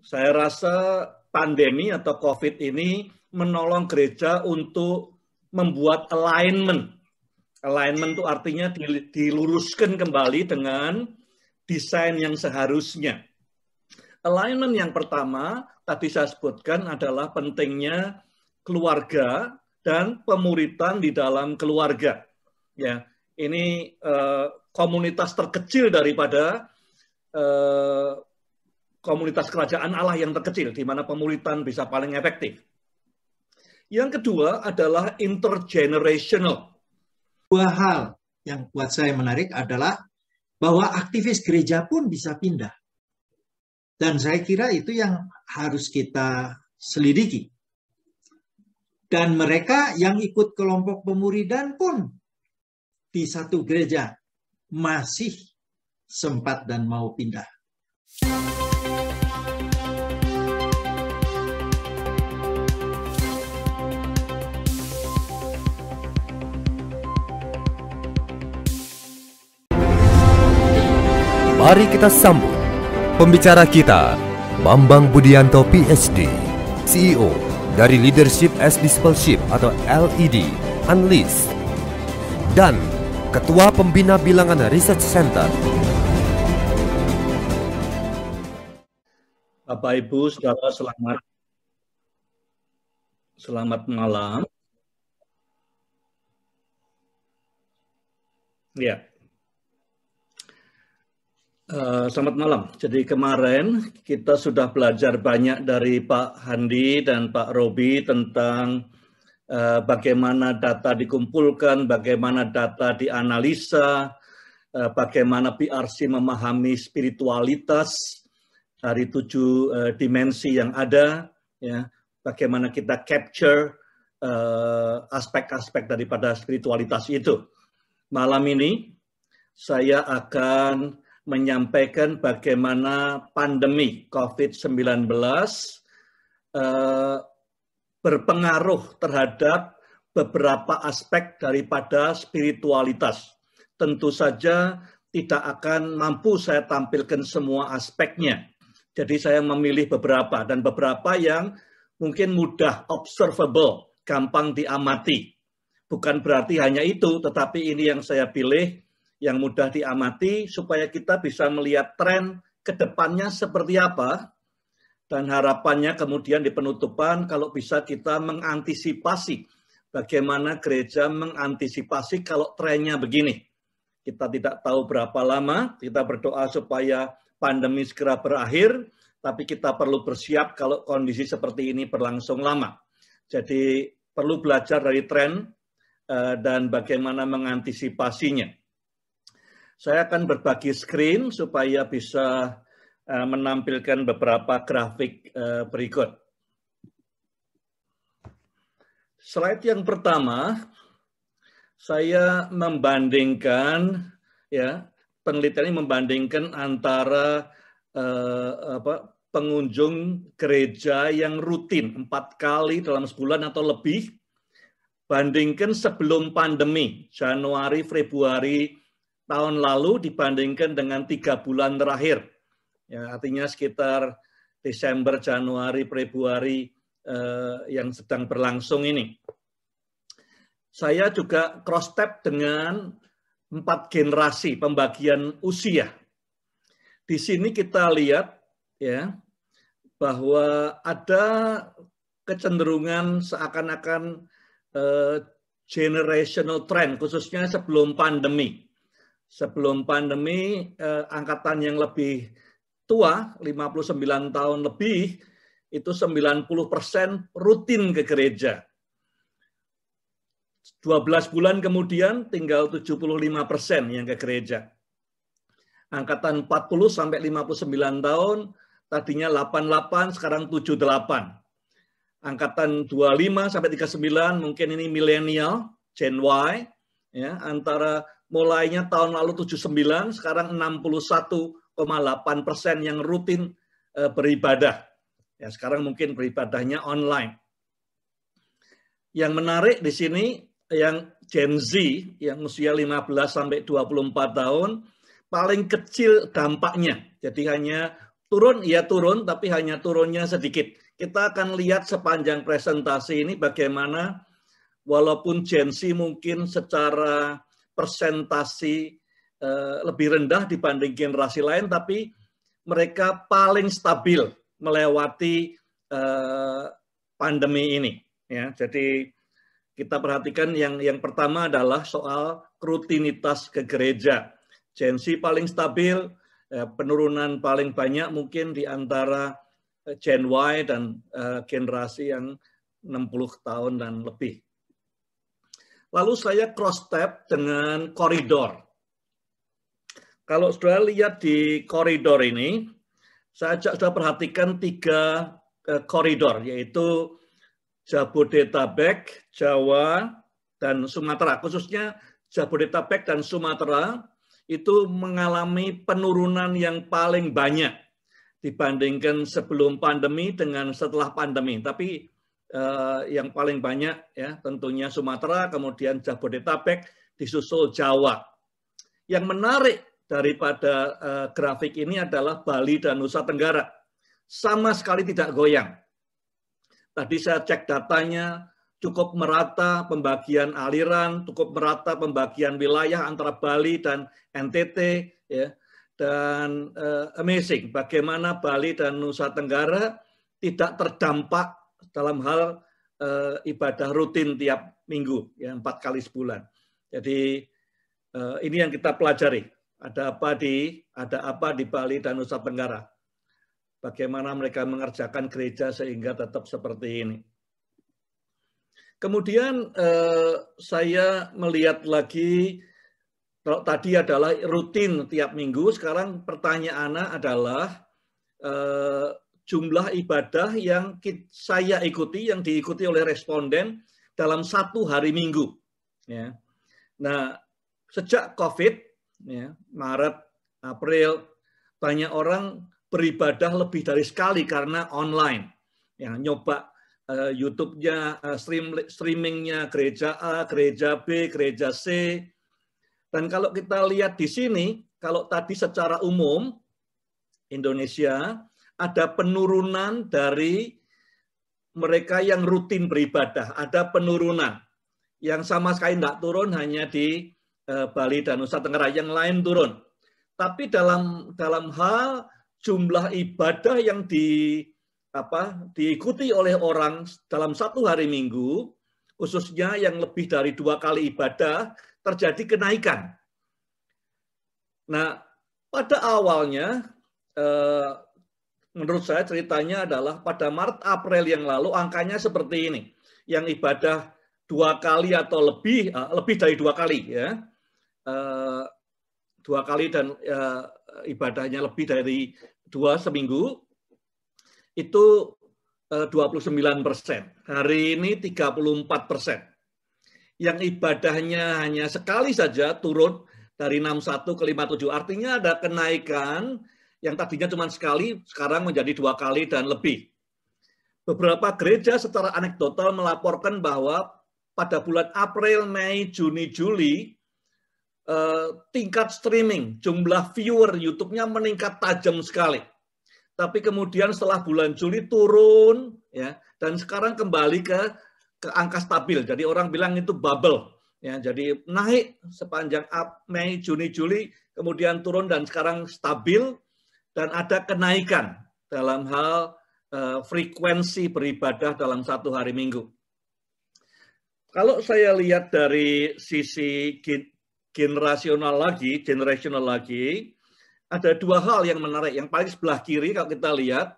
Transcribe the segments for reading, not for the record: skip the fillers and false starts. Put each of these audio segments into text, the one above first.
Saya rasa pandemi atau COVID ini menolong gereja untuk membuat alignment. Alignment itu artinya diluruskan kembali dengan desain yang seharusnya. Alignment yang pertama tadi saya sebutkan adalah pentingnya keluarga dan pemuritan di dalam keluarga. Ya, ini komunitas terkecil daripada komunitas kerajaan Allah yang terkecil, di mana pemuritan bisa paling efektif. Yang kedua adalah intergenerational. Dua hal yang buat saya menarik adalah bahwa aktivis gereja pun bisa pindah. Dan saya kira itu yang harus kita selidiki. Dan mereka yang ikut kelompok pemuridan pun di satu gereja masih sempat dan mau pindah. Mari kita sambut pembicara kita, Bambang Budianto PhD, CEO dari Leadership as Discipleship atau LED Unleashed, dan Ketua Pembina Bilangan Research Center. Bapak Ibu, Saudara, selamat malam. Ya. Selamat malam. Jadi kemarin kita sudah belajar banyak dari Pak Handi dan Pak Robi tentang bagaimana data dikumpulkan, bagaimana data dianalisa, bagaimana PRC memahami spiritualitas dari 7 dimensi yang ada, ya, bagaimana kita capture aspek-aspek daripada spiritualitas itu. Malam ini saya akan menyampaikan bagaimana pandemi COVID-19 berpengaruh terhadap beberapa aspek daripada spiritualitas. Tentu saja tidak akan mampu saya tampilkan semua aspeknya. Jadi saya memilih beberapa, dan beberapa yang mungkin mudah observable, gampang diamati. Bukan berarti hanya itu, tetapi ini yang saya pilih yang mudah diamati supaya kita bisa melihat tren ke depannya seperti apa, dan harapannya kemudian di penutupan kalau bisa kita mengantisipasi bagaimana gereja mengantisipasi kalau trennya begini. Kita tidak tahu berapa lama, kita berdoa supaya pandemi segera berakhir, tapi kita perlu bersiap kalau kondisi seperti ini berlangsung lama. Jadi perlu belajar dari tren dan bagaimana mengantisipasinya. Saya akan berbagi screen supaya bisa menampilkan beberapa grafik berikut. Slide yang pertama, saya membandingkan, ya, penelitian ini membandingkan antara pengunjung gereja yang rutin 4 kali dalam sebulan atau lebih, bandingkan sebelum pandemi, Januari, Februari tahun lalu dibandingkan dengan 3 bulan terakhir. Ya, artinya sekitar Desember, Januari, Februari yang sedang berlangsung ini. Saya juga cross-tab dengan 4 generasi pembagian usia. Di sini kita lihat, ya, bahwa ada kecenderungan seakan-akan generational trend, khususnya sebelum pandemi. Sebelum pandemi, angkatan yang lebih tua, 59 tahun lebih, itu 90% rutin ke gereja. 12 bulan kemudian tinggal 75% yang ke gereja. Angkatan 40 sampai 59 tahun, tadinya 88, sekarang 78. Angkatan 25 sampai 39, mungkin ini milenial, Gen Y, ya, antara mulainya tahun lalu 79, sekarang 61,8% yang rutin beribadah. Ya, sekarang mungkin beribadahnya online. Yang menarik di sini yang Gen Z yang usia 15 sampai 24 tahun paling kecil dampaknya. Jadi hanya turun, ya turun, tapi hanya turunnya sedikit. Kita akan lihat sepanjang presentasi ini bagaimana walaupun Gen Z mungkin secara persentasi lebih rendah dibanding generasi lain, tapi mereka paling stabil melewati pandemi ini. Ya, jadi kita perhatikan yang pertama adalah soal rutinitas ke gereja. Gen Z paling stabil, penurunan paling banyak mungkin di antara Gen Y dan generasi yang 60 tahun dan lebih. Lalu saya cross-tab dengan koridor. Kalau sudah lihat di koridor ini, saya sudah perhatikan 3 koridor, yaitu Jabodetabek, Jawa, dan Sumatera. Khususnya Jabodetabek dan Sumatera itu mengalami penurunan yang paling banyak dibandingkan sebelum pandemi dengan setelah pandemi. Tapi yang paling banyak ya tentunya Sumatera, kemudian Jabodetabek, disusul Jawa. Yang menarik daripada grafik ini adalah Bali dan Nusa Tenggara. Sama sekali tidak goyang. Tadi saya cek datanya, cukup merata pembagian aliran, cukup merata pembagian wilayah antara Bali dan NTT, ya. Dan amazing bagaimana Bali dan Nusa Tenggara tidak terdampak dalam hal ibadah rutin tiap minggu, ya, 4 kali sebulan. Jadi ini yang kita pelajari. Ada apa di Bali dan Nusa Tenggara. Bagaimana mereka mengerjakan gereja sehingga tetap seperti ini. Kemudian saya melihat lagi, kalau tadi adalah rutin tiap minggu, sekarang pertanyaannya adalah jumlah ibadah yang saya ikuti, yang diikuti oleh responden dalam 1 hari minggu. Ya. Nah, sejak COVID, ya, Maret, April, banyak orang beribadah lebih dari sekali karena online. Ya, nyoba YouTube-nya, streamingnya gereja A, gereja B, gereja C. Dan kalau kita lihat di sini, kalau tadi secara umum Indonesia ada penurunan dari mereka yang rutin beribadah, ada penurunan. Yang sama sekali tidak turun hanya di Bali dan Nusa Tenggara, yang lain turun. Tapi dalam hal jumlah ibadah yang diikuti oleh orang dalam 1 hari minggu, khususnya yang lebih dari 2 kali ibadah, terjadi kenaikan. Nah, pada awalnya, menurut saya ceritanya adalah pada Maret April yang lalu angkanya seperti ini, yang ibadah 2 kali atau lebih dari 2 kali, ya, 2 kali dan ibadahnya lebih dari 2 seminggu, itu 29%. Hari ini 34%. Yang ibadahnya hanya sekali saja turun dari 61 ke 57. Artinya ada kenaikan yang tadinya cuma sekali, sekarang menjadi 2 kali dan lebih. Beberapa gereja secara anekdotal melaporkan bahwa pada bulan April, Mei, Juni, Juli, tingkat streaming, jumlah viewer YouTube-nya meningkat tajam sekali. Tapi kemudian setelah bulan Juli turun, ya, dan sekarang kembali ke angka stabil. Jadi orang bilang itu bubble, ya. Jadi naik sepanjang Mei, Juni, Juli, kemudian turun dan sekarang stabil, dan ada kenaikan dalam hal frekuensi beribadah dalam 1 hari minggu. Kalau saya lihat dari sisi generasional lagi, ada 2 hal yang menarik. Yang paling sebelah kiri kalau kita lihat,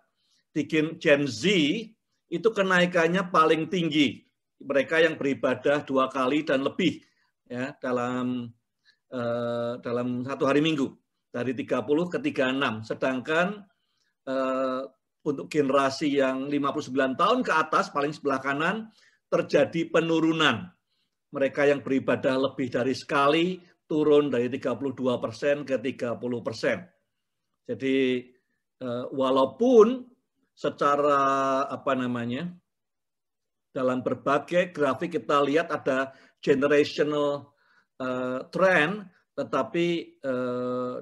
di Gen Z itu kenaikannya paling tinggi. Mereka yang beribadah 2 kali dan lebih, ya, dalam 1 hari minggu, dari 30 ke 36. Sedangkan untuk generasi yang 59 tahun ke atas, paling sebelah kanan, terjadi penurunan. Mereka yang beribadah lebih dari sekali turun dari 32% ke 30%. Jadi walaupun secara dalam berbagai grafik kita lihat ada generational trend, tetapi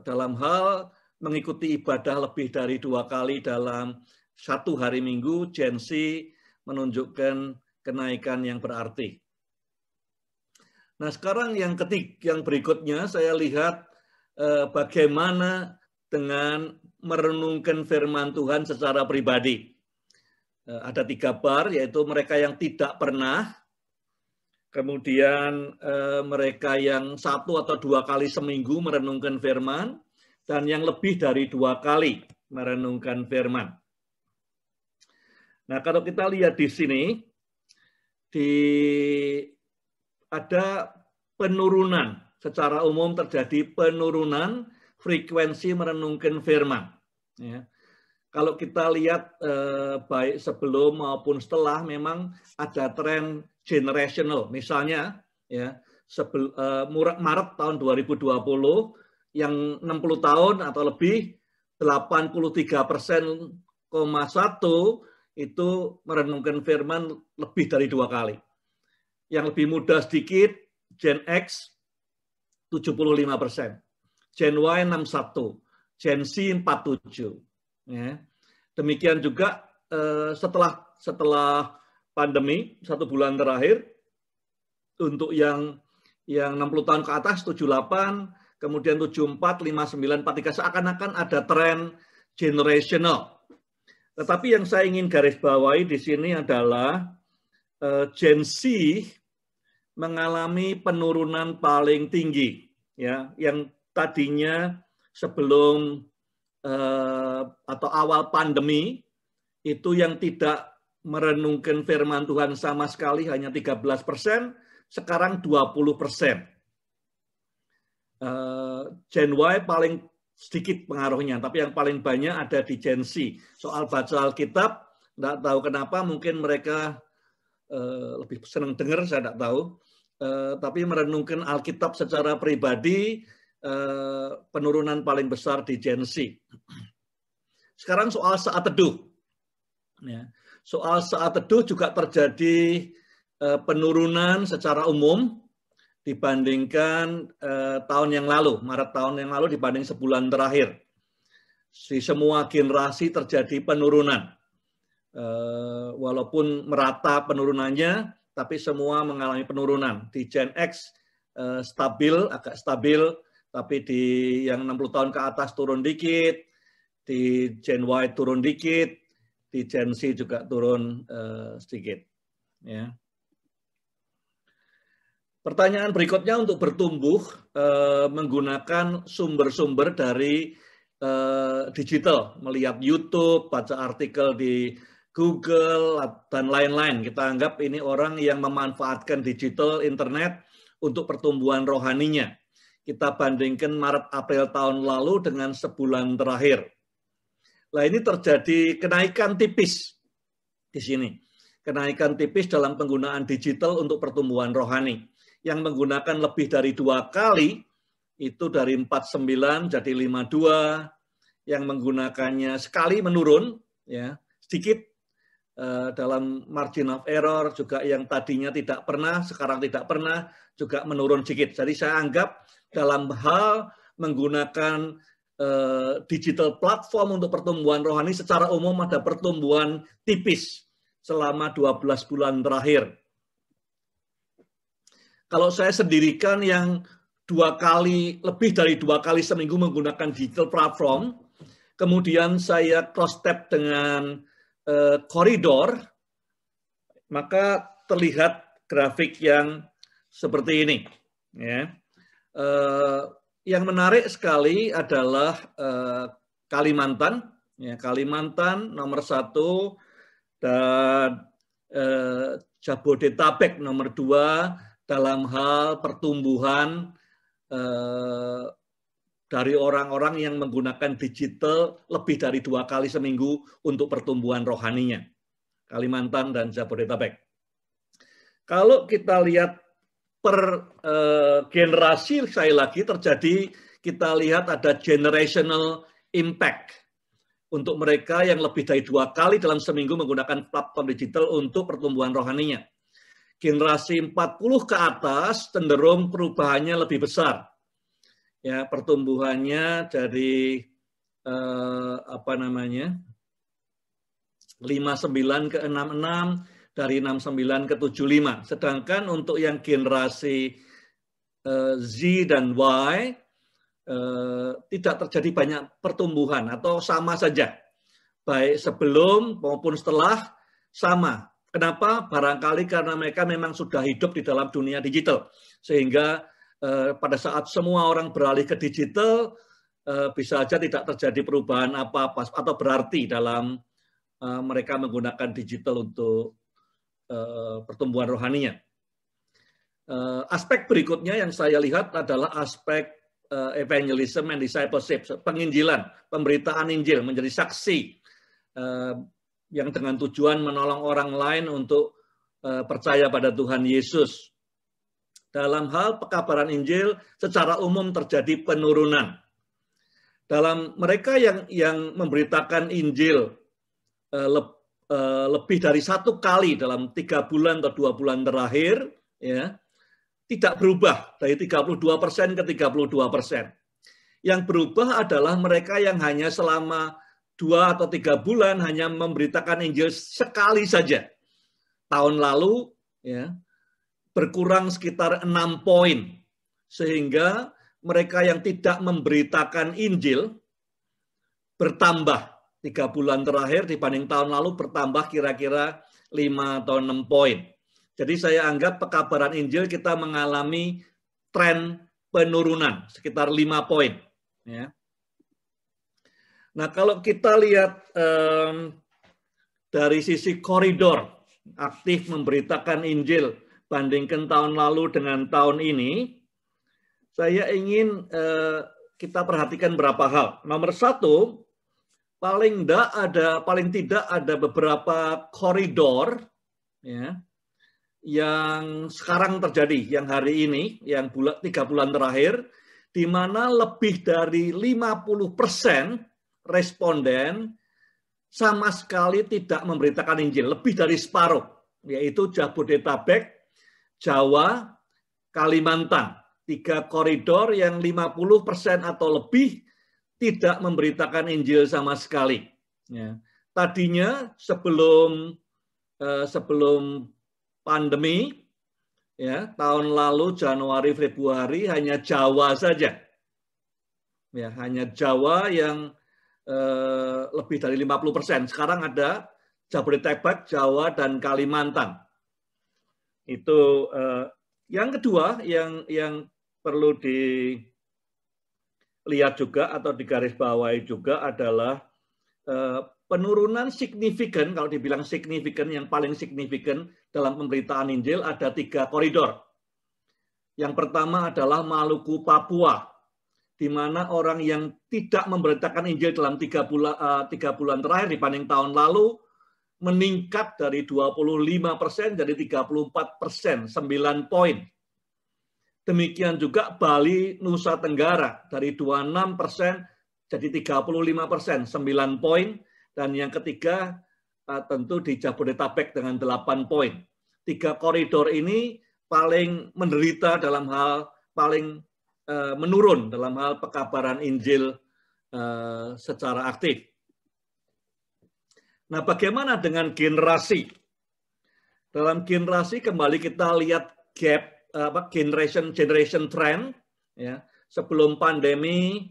dalam hal mengikuti ibadah lebih dari 2 kali dalam 1 hari Minggu, Gen Z menunjukkan kenaikan yang berarti. Nah, sekarang yang berikutnya saya lihat bagaimana dengan merenungkan firman Tuhan secara pribadi. Ada 3 bar, yaitu mereka yang tidak pernah, kemudian mereka yang 1 atau 2 kali seminggu merenungkan firman, dan yang lebih dari 2 kali merenungkan firman. Nah, kalau kita lihat di sini, ada penurunan, secara umum terjadi penurunan frekuensi merenungkan firman. Ya. Kalau kita lihat baik sebelum maupun setelah, memang ada tren generational. Misalnya, ya, Maret tahun 2020, yang 60 tahun atau lebih, 83,1% itu merenungkan firman lebih dari 2 kali. Yang lebih muda sedikit, Gen X 75%, Gen Y 61%, Gen Z 47%. Ya. Demikian juga setelah pandemi 1 bulan terakhir, untuk yang 60 tahun ke atas 78, kemudian 74, 59, 43, seakan-akan ada tren generational. Tetapi yang saya ingin garis bawahi di sini adalah Gen Z mengalami penurunan paling tinggi, ya, yang tadinya sebelum atau awal pandemi itu yang tidak merenungkan firman Tuhan sama sekali hanya 13%, sekarang 20%. Gen Y paling sedikit pengaruhnya, tapi yang paling banyak ada di Gen Z. Soal baca Alkitab, tidak tahu kenapa, mungkin mereka lebih senang dengar, saya tidak tahu. Tapi merenungkan Alkitab secara pribadi, penurunan paling besar di Gen Z. Sekarang soal saat teduh. Ya. Soal saat teduh juga terjadi penurunan secara umum dibandingkan tahun yang lalu, Maret tahun yang lalu dibanding sebulan terakhir. Di semua generasi terjadi penurunan. Walaupun merata penurunannya, tapi semua mengalami penurunan. Di Gen X agak stabil, tapi di yang 60 tahun ke atas turun dikit, di Gen Y turun dikit, di Gen Z juga turun sedikit. Ya. Pertanyaan berikutnya untuk bertumbuh menggunakan sumber-sumber dari digital, melihat YouTube, baca artikel di Google, dan lain-lain. Kita anggap ini orang yang memanfaatkan digital, internet untuk pertumbuhan rohaninya. Kita bandingkan Maret-April tahun lalu dengan sebulan terakhir. Nah, ini terjadi kenaikan tipis di sini. Kenaikan tipis dalam penggunaan digital untuk pertumbuhan rohani. Yang menggunakan lebih dari 2 kali, itu dari 49 jadi 52. Yang menggunakannya sekali menurun, ya sedikit, dalam margin of error, juga yang tadinya tidak pernah, sekarang tidak pernah, juga menurun sedikit. Jadi saya anggap dalam hal menggunakan digital platform untuk pertumbuhan rohani, secara umum ada pertumbuhan tipis selama 12 bulan terakhir. Kalau saya sendirikan yang 2 kali, lebih dari 2 kali seminggu menggunakan digital platform, kemudian saya cross-tab dengan koridor, maka terlihat grafik yang seperti ini. Ya. Yang menarik sekali adalah Kalimantan. Ya, Kalimantan nomor 1 dan Jabodetabek nomor 2 dalam hal pertumbuhan dari orang-orang yang menggunakan digital lebih dari 2 kali seminggu untuk pertumbuhan rohaninya. Kalimantan dan Jabodetabek. Kalau kita lihat per generasi, sekali lagi terjadi, kita lihat ada generational impact untuk mereka yang lebih dari 2 kali dalam seminggu menggunakan platform digital untuk pertumbuhan rohaninya. Generasi 40 ke atas cenderung perubahannya lebih besar. Ya, pertumbuhannya dari 59 ke 66, dari 69 ke 75. Sedangkan untuk yang generasi Z dan Y tidak terjadi banyak pertumbuhan atau sama saja. Baik sebelum maupun setelah sama. Kenapa? Barangkali karena mereka memang sudah hidup di dalam dunia digital. Sehingga pada saat semua orang beralih ke digital, bisa saja tidak terjadi perubahan apa-apa atau berarti dalam mereka menggunakan digital untuk pertumbuhan rohaninya. Aspek berikutnya yang saya lihat adalah aspek evangelism and discipleship, penginjilan, pemberitaan Injil, menjadi saksi yang dengan tujuan menolong orang lain untuk percaya pada Tuhan Yesus. Dalam hal pekabaran Injil, secara umum terjadi penurunan. Dalam mereka yang memberitakan Injil lebih dari 1 kali dalam 3 bulan atau 2 bulan terakhir, ya, tidak berubah dari 32% ke 32%. Yang berubah adalah mereka yang hanya selama 2 atau 3 bulan hanya memberitakan Injil sekali saja. Tahun lalu, ya, berkurang sekitar 6 poin, sehingga mereka yang tidak memberitakan Injil bertambah 3 bulan terakhir dibanding tahun lalu bertambah kira-kira 5 atau 6 poin. Jadi saya anggap pekabaran Injil kita mengalami tren penurunan sekitar 5 poin. Ya. Nah kalau kita lihat dari sisi koridor aktif memberitakan Injil bandingkan tahun lalu dengan tahun ini, saya ingin kita perhatikan beberapa hal. Nomor 1, paling tidak ada beberapa koridor, ya, yang sekarang terjadi, yang hari ini, yang 3 bulan terakhir, di mana lebih dari 50% responden sama sekali tidak memberitakan Injil, lebih dari separuh, yaitu Jabodetabek, Jawa, Kalimantan. 3 koridor yang 50% atau lebih tidak memberitakan Injil sama sekali. Ya. Tadinya sebelum pandemi, ya, tahun lalu Januari Februari hanya Jawa saja, ya, hanya Jawa yang lebih dari 50%. Sekarang ada Jabodetabek, Jawa dan Kalimantan. Itu yang kedua yang perlu dilihat juga atau digarisbawahi juga adalah penurunan signifikan. Kalau dibilang signifikan, yang paling signifikan dalam pemberitaan Injil ada 3 koridor. Yang pertama adalah Maluku, Papua, di mana orang yang tidak memberitakan Injil dalam 3 bulan terakhir dibanding tahun lalu meningkat dari 25% jadi 34%, 9 poin. Demikian juga Bali, Nusa Tenggara, dari 26% jadi 35%, 9 poin. Dan yang ketiga tentu di Jabodetabek dengan 8 poin. 3 koridor ini paling menderita dalam hal, paling menurun dalam hal pekabaran Injil secara aktif. Nah, bagaimana dengan generasi? Dalam generasi kembali kita lihat gap generation trend, ya. Sebelum pandemi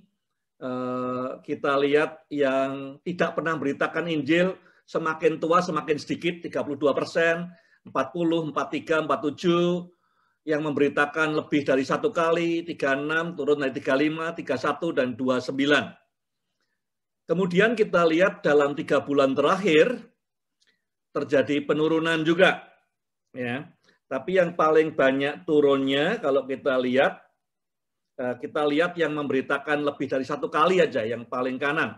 kita lihat yang tidak pernah memberitakan Injil semakin tua semakin sedikit, 32%, 40, 43, 47, yang memberitakan lebih dari 1 kali, 36, turun dari 35, 31 dan 29. Kemudian kita lihat dalam 3 bulan terakhir terjadi penurunan juga, ya. Tapi yang paling banyak turunnya kalau kita lihat yang memberitakan lebih dari 1 kali aja, yang paling kanan.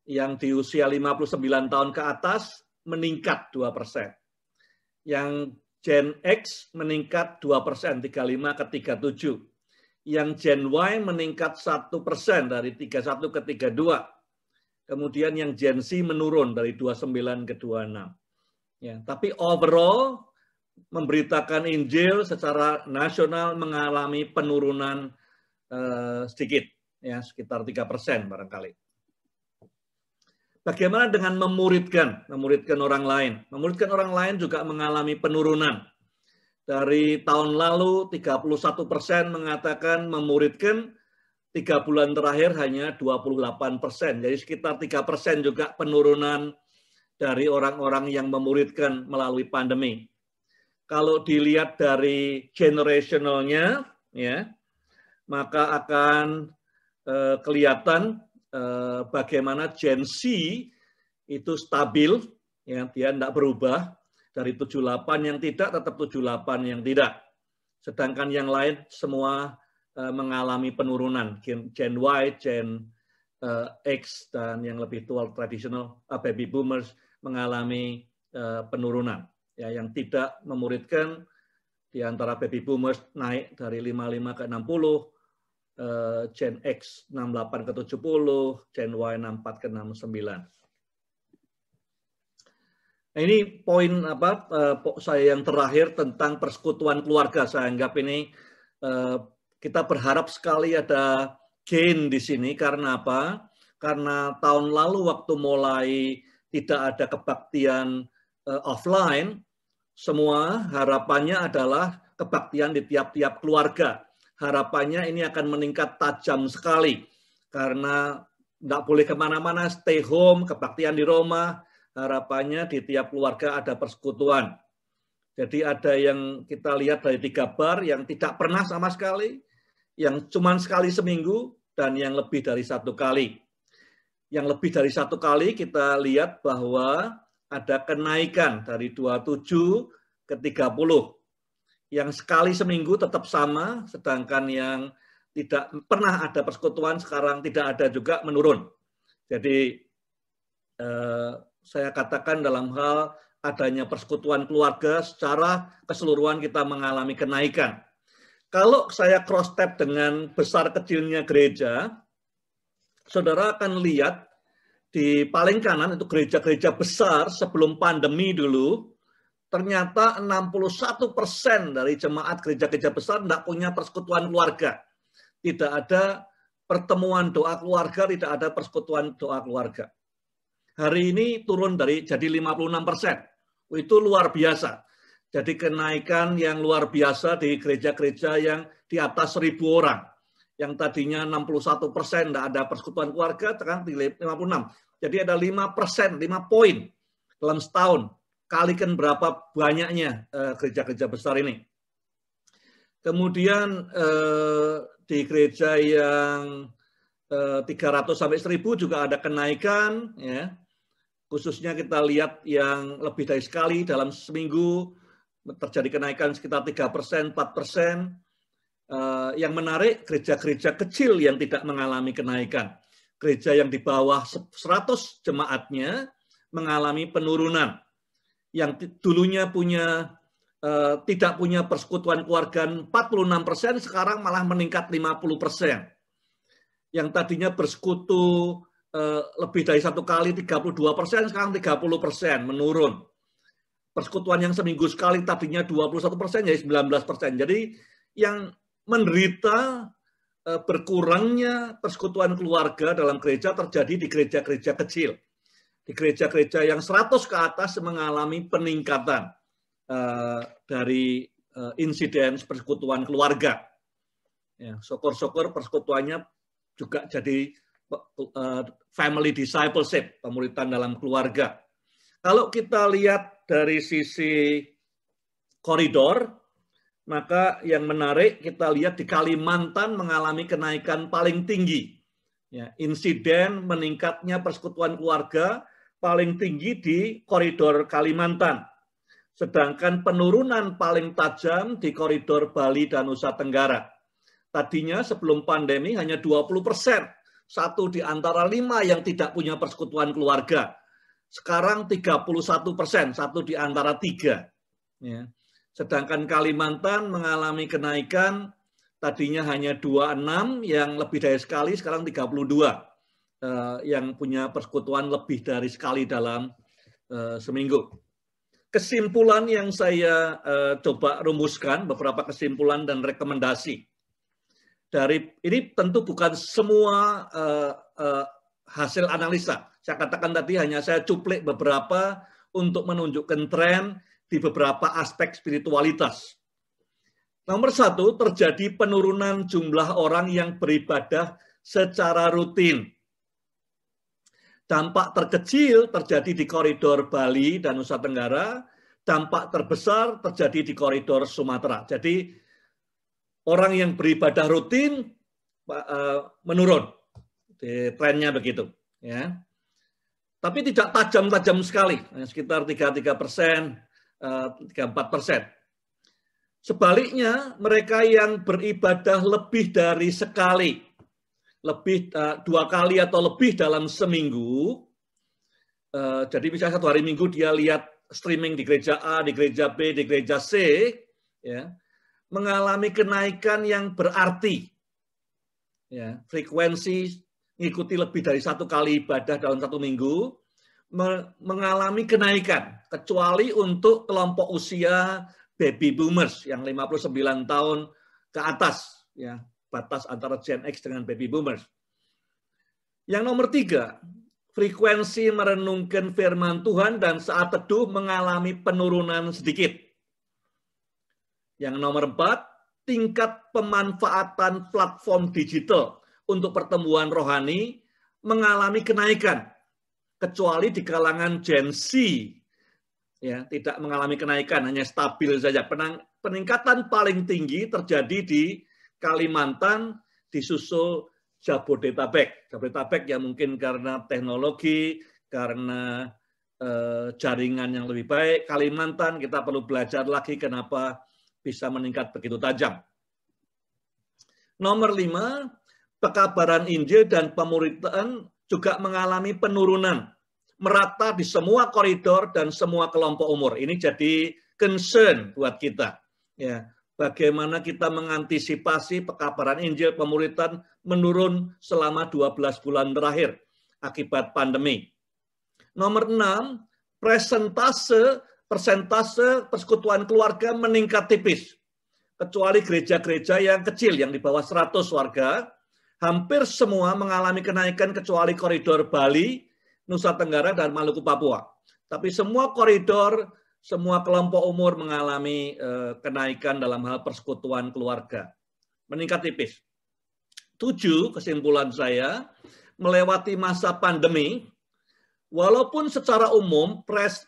Yang di usia 59 tahun ke atas meningkat 2%. Yang Gen X meningkat 2%, 35 ke 37. Yang Gen Y meningkat 1% dari 31 ke 32. Kemudian yang Gen Z menurun dari 29 ke 26. Ya, tapi overall memberitakan Injil secara nasional mengalami penurunan sedikit, ya, sekitar 3% barangkali. Bagaimana dengan memuridkan orang lain? Memuridkan orang lain juga mengalami penurunan. Dari tahun lalu 31% mengatakan memuridkan, 3 bulan terakhir hanya 28%. Jadi sekitar 3% juga penurunan dari orang-orang yang memuridkan melalui pandemi. Kalau dilihat dari generationalnya, ya, maka akan kelihatan bagaimana Gen Z itu stabil, ya, dia tidak berubah dari 78 yang tidak tetap 78 yang tidak. Sedangkan yang lain semua mengalami penurunan. Gen Y, Gen X dan yang lebih tua tradisional baby boomers mengalami penurunan. Ya, yang tidak memuridkan di antara baby boomers naik dari 55 ke 60. Gen X 68 ke 70, Gen Y 64 ke 69. Nah, ini poin saya yang terakhir tentang persekutuan keluarga. Saya anggap ini kita berharap sekali ada gain di sini. Karena apa? Karena tahun lalu waktu mulai tidak ada kebaktian offline, semua harapannya adalah kebaktian di tiap-tiap keluarga. Harapannya ini akan meningkat tajam sekali karena tidak boleh kemana-mana, stay home, kebaktian di rumah. Harapannya di tiap keluarga ada persekutuan. Jadi ada yang kita lihat dari 3 bar yang tidak pernah sama sekali, yang cuma sekali seminggu, dan yang lebih dari 1 kali. Yang lebih dari 1 kali kita lihat bahwa ada kenaikan dari 27 ke 30. Yang sekali seminggu tetap sama, sedangkan yang tidak pernah ada persekutuan sekarang tidak ada juga menurun. Jadi saya katakan dalam hal adanya persekutuan keluarga secara keseluruhan kita mengalami kenaikan. Kalau saya cross step dengan besar kecilnya gereja, saudara akan lihat di paling kanan itu gereja-gereja besar sebelum pandemi dulu. Ternyata 61% dari jemaat gereja-gereja besar tidak punya persekutuan keluarga. Tidak ada pertemuan doa keluarga, tidak ada persekutuan doa keluarga. Hari ini turun jadi 56%. Itu luar biasa. Jadi kenaikan yang luar biasa di gereja-gereja yang di atas 1.000 orang. Yang tadinya 61% tidak ada persekutuan keluarga, sekarang di 56. Jadi ada 5%, 5 poin dalam setahun. Kalikan berapa banyaknya gereja-gereja besar ini. Kemudian di gereja yang 300 sampai 1.000 juga ada kenaikan, ya. Khususnya kita lihat yang lebih dari sekali dalam seminggu terjadi kenaikan sekitar 3%, 4%. Yang menarik gereja-gereja kecil yang tidak mengalami kenaikan. Gereja yang di bawah 100 jemaatnya mengalami penurunan. Yang dulunya tidak punya persekutuan keluarga 46%, sekarang malah meningkat 50%. Yang tadinya bersekutu lebih dari 1 kali 32%, sekarang 30%, menurun. Persekutuan yang seminggu sekali tadinya 21%, jadi 19%. Jadi yang menderita berkurangnya persekutuan keluarga dalam gereja terjadi di gereja-gereja kecil. Di gereja-gereja yang 100 ke atas mengalami peningkatan dari insiden persekutuan keluarga. Ya, syukur-syukur persekutuannya juga jadi family discipleship, pemuritan dalam keluarga. Kalau kita lihat dari sisi koridor, maka yang menarik kita lihat di Kalimantan mengalami kenaikan paling tinggi. Ya, insiden meningkatnya persekutuan keluarga paling tinggi di koridor Kalimantan. Sedangkan penurunan paling tajam di koridor Bali dan Nusa Tenggara. Tadinya sebelum pandemi hanya 20%. 1 di antara 5 yang tidak punya persekutuan keluarga. Sekarang 31%, 1 di antara 3. Ya. Sedangkan Kalimantan mengalami kenaikan, tadinya hanya 26 yang lebih dari sekali, sekarang 32. Yang punya persekutuan lebih dari sekali dalam seminggu. Kesimpulan yang saya coba rumuskan, beberapa kesimpulan dan rekomendasi. Dari ini tentu bukan semua hasil analisa. Saya katakan tadi hanya saya cuplik beberapa untuk menunjukkan tren di beberapa aspek spiritualitas. Nomor satu, terjadi penurunan jumlah orang yang beribadah secara rutin. Dampak terkecil terjadi di koridor Bali dan Nusa Tenggara, dampak terbesar terjadi di koridor Sumatera. Jadi orang yang beribadah rutin menurun, trennya begitu. Ya. Tapi tidak tajam-tajam sekali, sekitar 33%, 34%. Sebaliknya, mereka yang beribadah lebih dari sekali, lebih 2 kali atau lebih dalam seminggu, jadi misalnya 1 hari Minggu dia lihat streaming di gereja A, di gereja B, di gereja C, ya, mengalami kenaikan yang berarti. Ya, frekuensi mengikuti lebih dari 1 kali ibadah dalam 1 minggu, mengalami kenaikan, kecuali untuk kelompok usia baby boomers yang 59 tahun ke atas, ya, batas antara Gen X dengan baby boomers. Yang nomor 3, frekuensi merenungkan firman Tuhan dan saat teduh mengalami penurunan sedikit. Yang nomor 4, tingkat pemanfaatan platform digital untuk pertemuan rohani mengalami kenaikan, kecuali di kalangan Gen Z, ya, tidak mengalami kenaikan, hanya stabil saja. Peningkatan paling tinggi terjadi di Kalimantan, disusul Jabodetabek. Jabodetabek ya mungkin karena teknologi, karena jaringan yang lebih baik. Kalimantan kita perlu belajar lagi kenapa bisa meningkat begitu tajam. Nomor 5, pekabaran Injil dan pemuritan juga mengalami penurunan, merata di semua koridor dan semua kelompok umur. Ini jadi concern buat kita. Ya, bagaimana kita mengantisipasi pekabaran Injil, pemuritan menurun selama 12 bulan terakhir akibat pandemi. Nomor 6, persentase persekutuan keluarga meningkat tipis. Kecuali gereja-gereja yang kecil, yang di bawah 100 warga, hampir semua mengalami kenaikan kecuali koridor Bali, Nusa Tenggara, dan Maluku Papua. Tapi semua koridor, semua kelompok umur mengalami kenaikan dalam hal persekutuan keluarga. Meningkat tipis. 7, kesimpulan saya, melewati masa pandemi, walaupun secara umum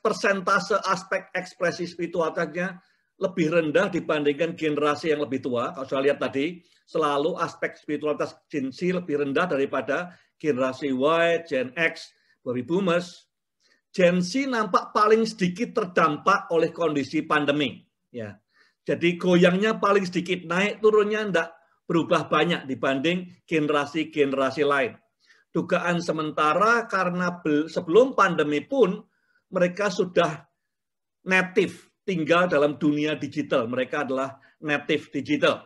persentase aspek ekspresi spiritualitasnya lebih rendah dibandingkan generasi yang lebih tua. Kalau saya lihat tadi, selalu aspek spiritualitas Gen Z lebih rendah daripada generasi Y, Gen X, baby boomers. Gen Z nampak paling sedikit terdampak oleh kondisi pandemi. Ya, jadi goyangnya paling sedikit, naik turunnya tidak berubah banyak dibanding generasi-generasi lain. Dugaan sementara karena sebelum pandemi pun mereka sudah native, tinggal dalam dunia digital. Mereka adalah native digital.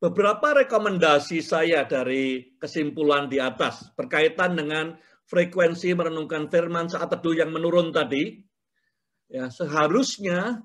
Beberapa rekomendasi saya dari kesimpulan di atas berkaitan dengan frekuensi merenungkan firman saat teduh yang menurun tadi, ya, seharusnya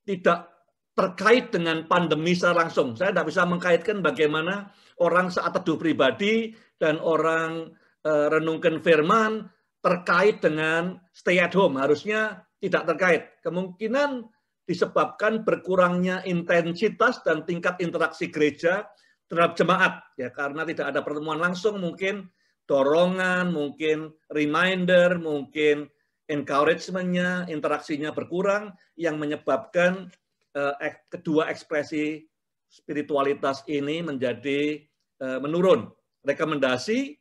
tidak terkait dengan pandemi secara langsung. Saya tidak bisa mengkaitkan bagaimana orang saat teduh pribadi dan orang renungkan firman terkait dengan stay at home. Harusnya tidak terkait. Kemungkinan disebabkan berkurangnya intensitas dan tingkat interaksi gereja terhadap jemaat, ya, karena tidak ada pertemuan langsung, mungkin dorongan, mungkin reminder, mungkin encouragement-nya, interaksinya berkurang, yang menyebabkan kedua ekspresi spiritualitas ini menjadi menurun. Rekomendasi,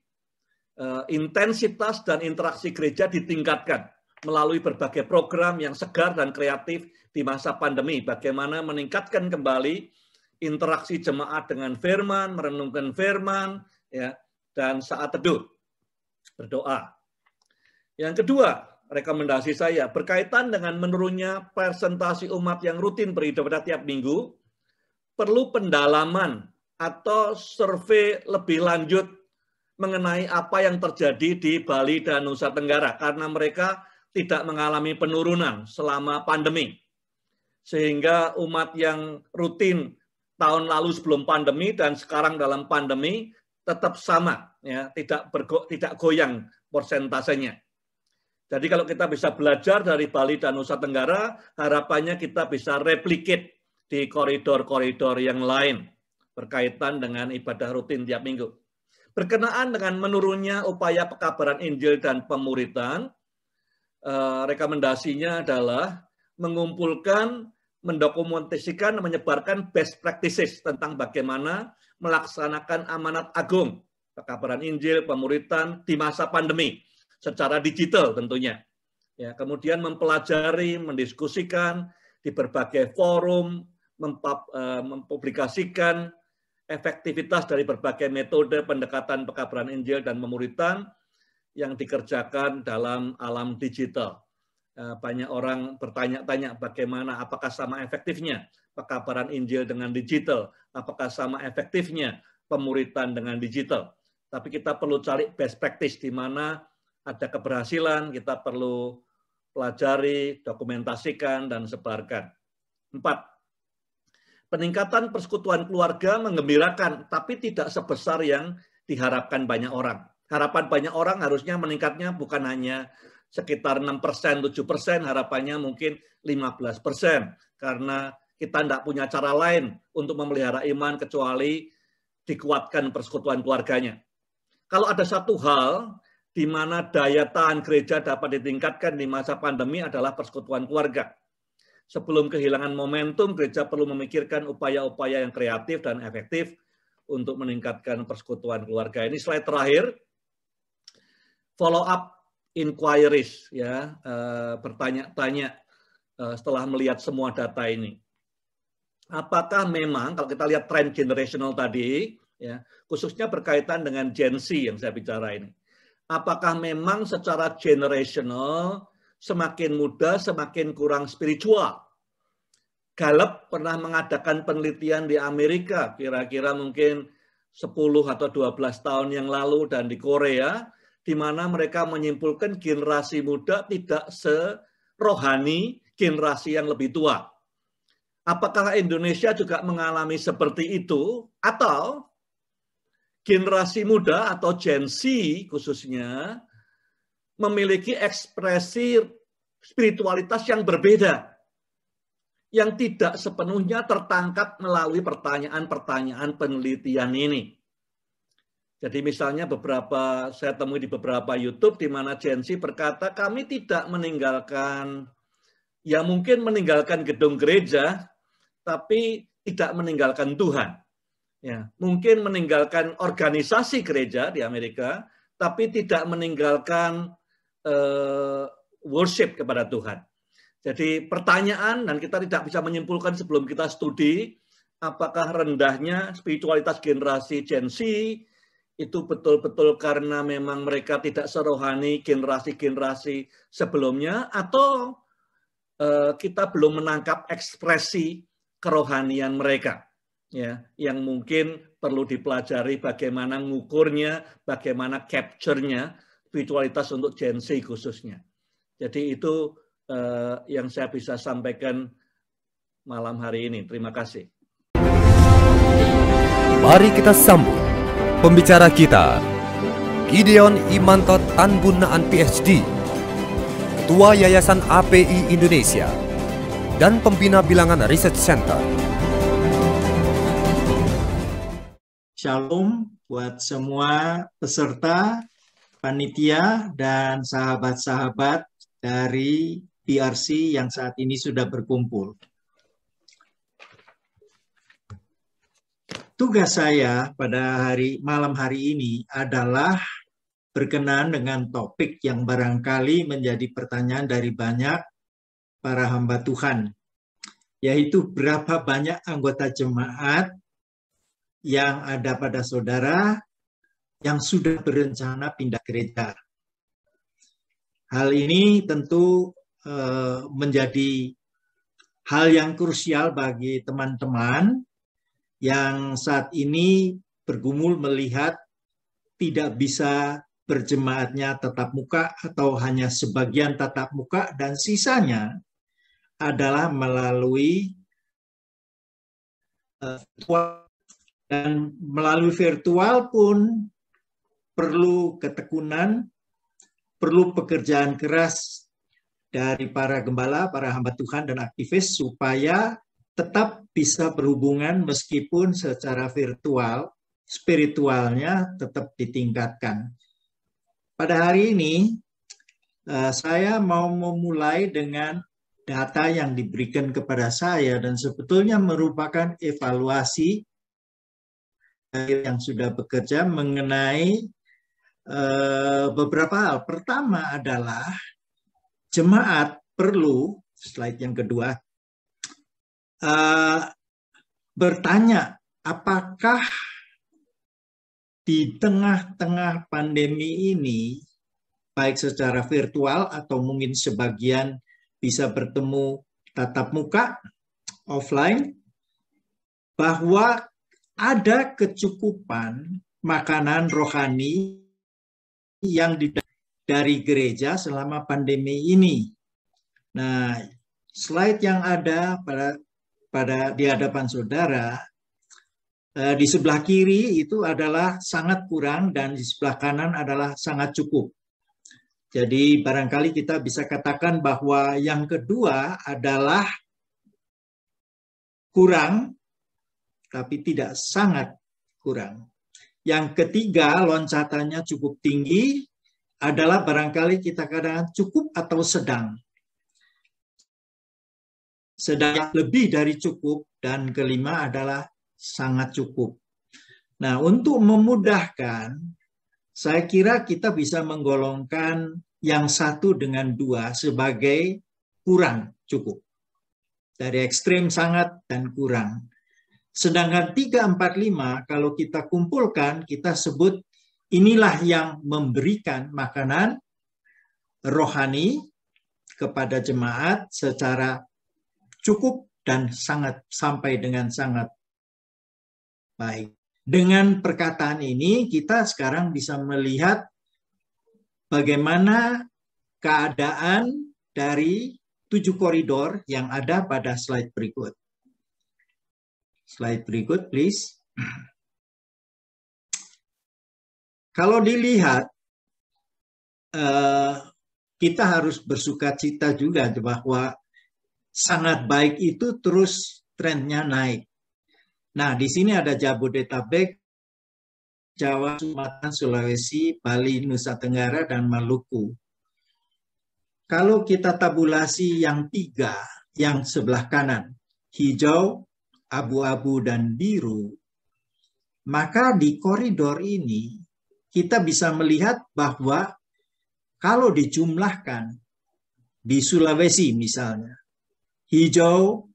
intensitas dan interaksi gereja ditingkatkan melalui berbagai program yang segar dan kreatif di masa pandemi. Bagaimana meningkatkan kembali interaksi jemaat dengan firman, merenungkan firman, ya, dan saat teduh, berdoa. Yang kedua, rekomendasi saya berkaitan dengan menurunnya persentase umat yang rutin beribadah tiap minggu, perlu pendalaman atau survei lebih lanjut mengenai apa yang terjadi di Bali dan Nusa Tenggara, karena mereka tidak mengalami penurunan selama pandemi. Sehingga umat yang rutin tahun lalu sebelum pandemi dan sekarang dalam pandemi tetap sama, ya, tidak goyang persentasenya. Jadi kalau kita bisa belajar dari Bali dan Nusa Tenggara, harapannya kita bisa replicate di koridor-koridor yang lain berkaitan dengan ibadah rutin tiap minggu. Berkenaan dengan menurunnya upaya pekabaran Injil dan pemuritan, rekomendasinya adalah mengumpulkan, mendokumentasikan, menyebarkan best practices tentang bagaimana melaksanakan amanat agung, pekabaran Injil, pemuritan di masa pandemi, secara digital tentunya. Ya, kemudian mempelajari, mendiskusikan di berbagai forum, mempublikasikan efektivitas dari berbagai metode pendekatan pekabaran Injil dan pemuritan yang dikerjakan dalam alam digital. Banyak orang bertanya-tanya bagaimana, apakah sama efektifnya pekabaran Injil dengan digital, apakah sama efektifnya pemuritan dengan digital. Tapi kita perlu cari best practice di mana ada keberhasilan, kita perlu pelajari, dokumentasikan, dan sebarkan. 4. Peningkatan persekutuan keluarga menggembirakan, tapi tidak sebesar yang diharapkan banyak orang. Harapan banyak orang harusnya meningkatnya bukan hanya sekitar 6%, 7%, harapannya mungkin 15%. Karena kita tidak punya cara lain untuk memelihara iman kecuali dikuatkan persekutuan keluarganya. Kalau ada satu hal di mana daya tahan gereja dapat ditingkatkan di masa pandemi adalah persekutuan keluarga. Sebelum kehilangan momentum, gereja perlu memikirkan upaya-upaya yang kreatif dan efektif untuk meningkatkan persekutuan keluarga. Ini slide terakhir. Follow up inquiries, ya, bertanya-tanya setelah melihat semua data ini. Apakah memang kalau kita lihat tren generational tadi, ya, khususnya berkaitan dengan Gen Z yang saya bicara ini, apakah memang secara generational semakin muda semakin kurang spiritual? Gallup pernah mengadakan penelitian di Amerika, kira-kira mungkin 10 atau 12 tahun yang lalu, dan di Korea, di mana mereka menyimpulkan generasi muda tidak serohani generasi yang lebih tua. Apakah Indonesia juga mengalami seperti itu? Atau generasi muda atau Gen Z khususnya memiliki ekspresi spiritualitas yang berbeda, yang tidak sepenuhnya tertangkap melalui pertanyaan-pertanyaan penelitian ini. Jadi misalnya saya temui di beberapa YouTube di mana Gen Z berkata kami tidak meninggalkan, ya mungkin meninggalkan gedung gereja, tapi tidak meninggalkan Tuhan. Ya, mungkin meninggalkan organisasi gereja di Amerika, tapi tidak meninggalkan worship kepada Tuhan. Jadi pertanyaan, dan kita tidak bisa menyimpulkan sebelum kita studi, apakah rendahnya spiritualitas generasi Gen Z itu betul-betul karena memang mereka tidak serohani generasi-generasi sebelumnya, atau kita belum menangkap ekspresi kerohanian mereka, ya, yang mungkin perlu dipelajari bagaimana ngukurnya, bagaimana capture-nya spiritualitas untuk Gen Z khususnya. Jadi itu yang saya bisa sampaikan malam hari ini. Terima kasih. Mari kita sambut pembicara kita, Gideon Imanto Tanbunaan PhD, Ketua Yayasan API Indonesia, dan Pembina Bilangan Research Center. Shalom buat semua peserta, panitia, dan sahabat-sahabat dari PRC yang saat ini sudah berkumpul. Tugas saya pada malam hari ini adalah berkenaan dengan topik yang barangkali menjadi pertanyaan dari banyak para hamba Tuhan, yaitu berapa banyak anggota jemaat yang ada pada saudara yang sudah berencana pindah gereja. Hal ini tentu menjadi hal yang krusial bagi teman-teman yang saat ini bergumul melihat tidak bisa berjemaatnya tatap muka atau hanya sebagian tatap muka dan sisanya adalah melalui virtual, dan melalui virtual pun perlu ketekunan, perlu pekerjaan keras dari para gembala, para hamba Tuhan dan aktivis supaya tetap bisa berhubungan meskipun secara virtual, spiritualnya tetap ditingkatkan. Pada hari ini, saya mau memulai dengan data yang diberikan kepada saya dan sebetulnya merupakan evaluasi yang sudah bekerja mengenai beberapa hal. Pertama adalah jemaat perlu, slide yang kedua, bertanya apakah di tengah-tengah pandemi ini, baik secara virtual atau mungkin sebagian bisa bertemu tatap muka, offline, bahwa ada kecukupan makanan rohani yang dari gereja selama pandemi ini. Nah, slide yang ada di hadapan saudara, di sebelah kiri itu adalah sangat kurang dan di sebelah kanan adalah sangat cukup. Jadi barangkali kita bisa katakan bahwa yang kedua adalah kurang, tapi tidak sangat kurang. Yang ketiga, loncatannya cukup tinggi, adalah barangkali kita katakan cukup atau sedang. Sedang lebih dari cukup, dan kelima adalah sangat cukup. Nah, untuk memudahkan, saya kira kita bisa menggolongkan yang satu dengan dua sebagai kurang cukup. Dari ekstrim sangat dan kurang. Sedangkan 3, 4, 5 kalau kita kumpulkan, kita sebut inilah yang memberikan makanan rohani kepada jemaat secara cukup dan sangat sampai dengan sangat baik. Dengan perkataan ini kita sekarang bisa melihat bagaimana keadaan dari 7 koridor yang ada pada slide berikut. Slide berikut, please. Kalau dilihat, kita harus bersukacita juga bahwa sangat baik itu terus trennya naik. Nah, di sini ada Jabodetabek, Jawa, Sumatera, Sulawesi, Bali, Nusa Tenggara, dan Maluku. Kalau kita tabulasi yang 3, yang sebelah kanan, hijau, abu-abu, dan biru, maka di koridor ini kita bisa melihat bahwa kalau dijumlahkan di Sulawesi misalnya, hijau,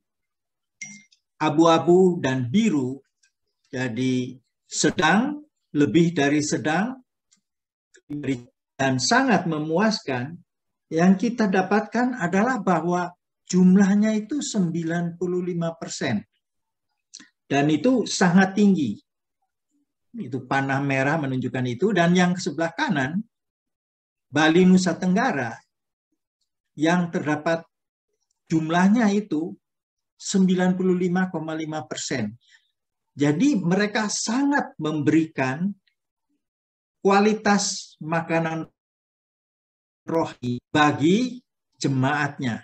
abu-abu, dan biru, jadi sedang, lebih dari sedang, dan sangat memuaskan, yang kita dapatkan adalah bahwa jumlahnya itu 95%. Dan itu sangat tinggi. Itu panah merah menunjukkan itu. Dan yang sebelah kanan, Bali Nusa Tenggara, yang terdapat jumlahnya itu 95,5%. Jadi mereka sangat memberikan kualitas makanan rohani bagi jemaatnya.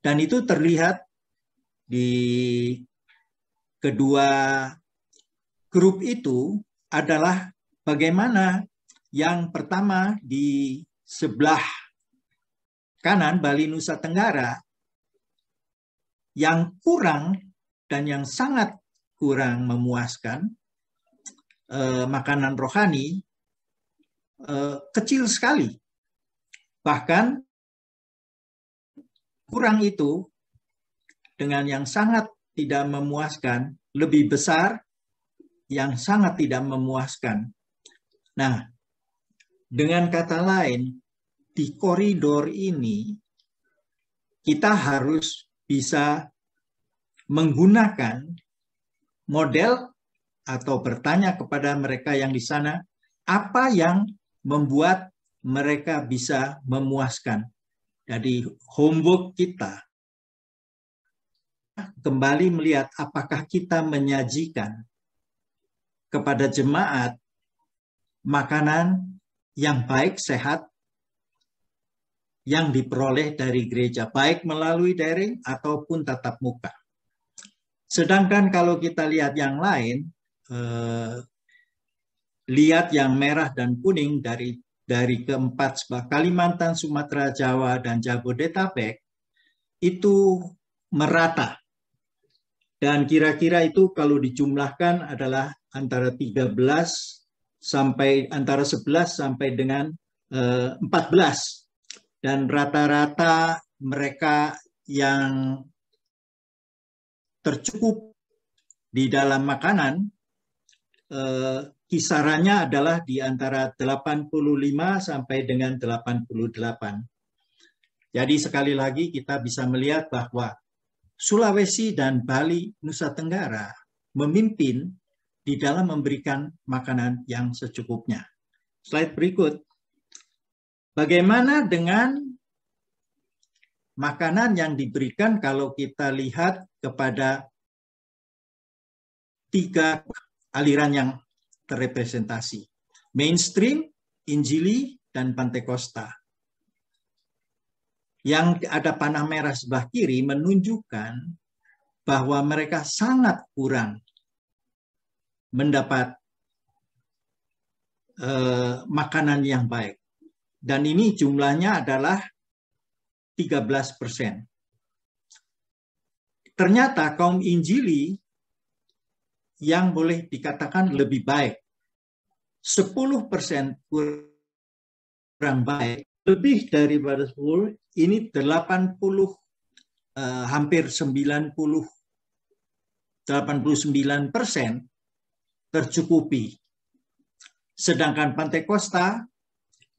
Dan itu terlihat di kedua grup itu adalah bagaimana yang pertama di sebelah kanan Bali Nusa Tenggara yang kurang dan yang sangat kurang memuaskan makanan rohani kecil sekali. Bahkan kurang itu dengan yang sangat tidak memuaskan lebih besar yang sangat tidak memuaskan. Nah, dengan kata lain, di koridor ini kita harus bisa menggunakan model atau bertanya kepada mereka yang di sana, apa yang membuat mereka bisa memuaskan. Jadi homework kita kembali melihat apakah kita menyajikan kepada jemaat makanan yang baik, sehat, yang diperoleh dari gereja, baik melalui daring ataupun tatap muka. Sedangkan kalau kita lihat yang lain, lihat yang merah dan kuning dari keempat, Kalimantan, Sumatera, Jawa, dan Jabodetabek, itu merata. Dan kira-kira itu kalau dijumlahkan adalah antara 11 sampai dengan 14. Dan rata-rata mereka yang tercukup di dalam makanan, kisarannya adalah di antara 85 sampai dengan 88. Jadi sekali lagi kita bisa melihat bahwa Sulawesi dan Bali, Nusa Tenggara memimpin di dalam memberikan makanan yang secukupnya. Slide berikut. Bagaimana dengan makanan yang diberikan kalau kita lihat kepada 3 aliran yang terrepresentasi? Mainstream, Injili, dan Pantekosta. Yang ada panah merah sebelah kiri menunjukkan bahwa mereka sangat kurang mendapat makanan yang baik. Dan ini jumlahnya adalah 13%. Ternyata kaum Injili yang boleh dikatakan lebih baik, 10% kurang baik, lebih daripada 10, ini 80, hampir 89% tercukupi. Sedangkan Pantekosta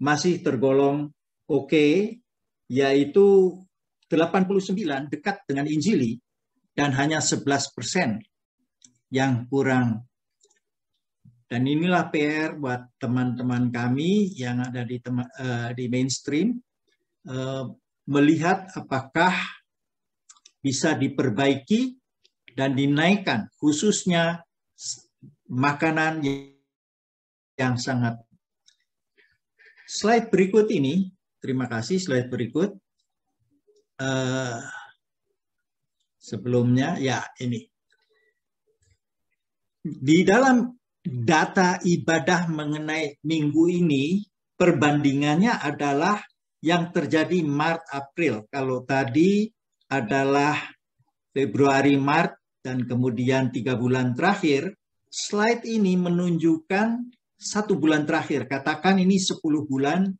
masih tergolong oke, yaitu 89 dekat dengan Injili, dan hanya 11% yang kurang. Dan inilah PR buat teman-teman kami yang ada di mainstream, melihat apakah bisa diperbaiki dan dinaikkan, khususnya makanan yang sangat. Slide berikut ini, terima kasih, slide berikut. Sebelumnya, ya ini. Di dalam data ibadah mengenai minggu ini, perbandingannya adalah yang terjadi Maret-April. Kalau tadi adalah Februari-Maret dan kemudian 3 bulan terakhir, slide ini menunjukkan 1 bulan terakhir. Katakan ini 10 bulan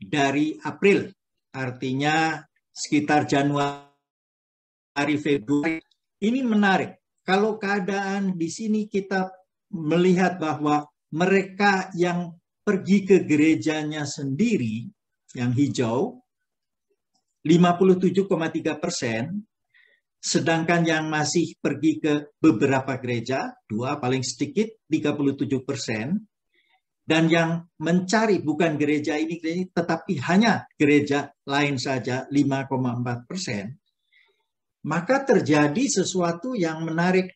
dari April. Artinya sekitar Januari, Februari. Ini menarik. Kalau keadaan di sini kita melihat bahwa mereka yang pergi ke gerejanya sendiri, yang hijau, 57,3%, sedangkan yang masih pergi ke beberapa gereja, 2 paling sedikit, 37%, dan yang mencari bukan gereja ini, tetapi hanya gereja lain saja, 5,4%, maka terjadi sesuatu yang menarik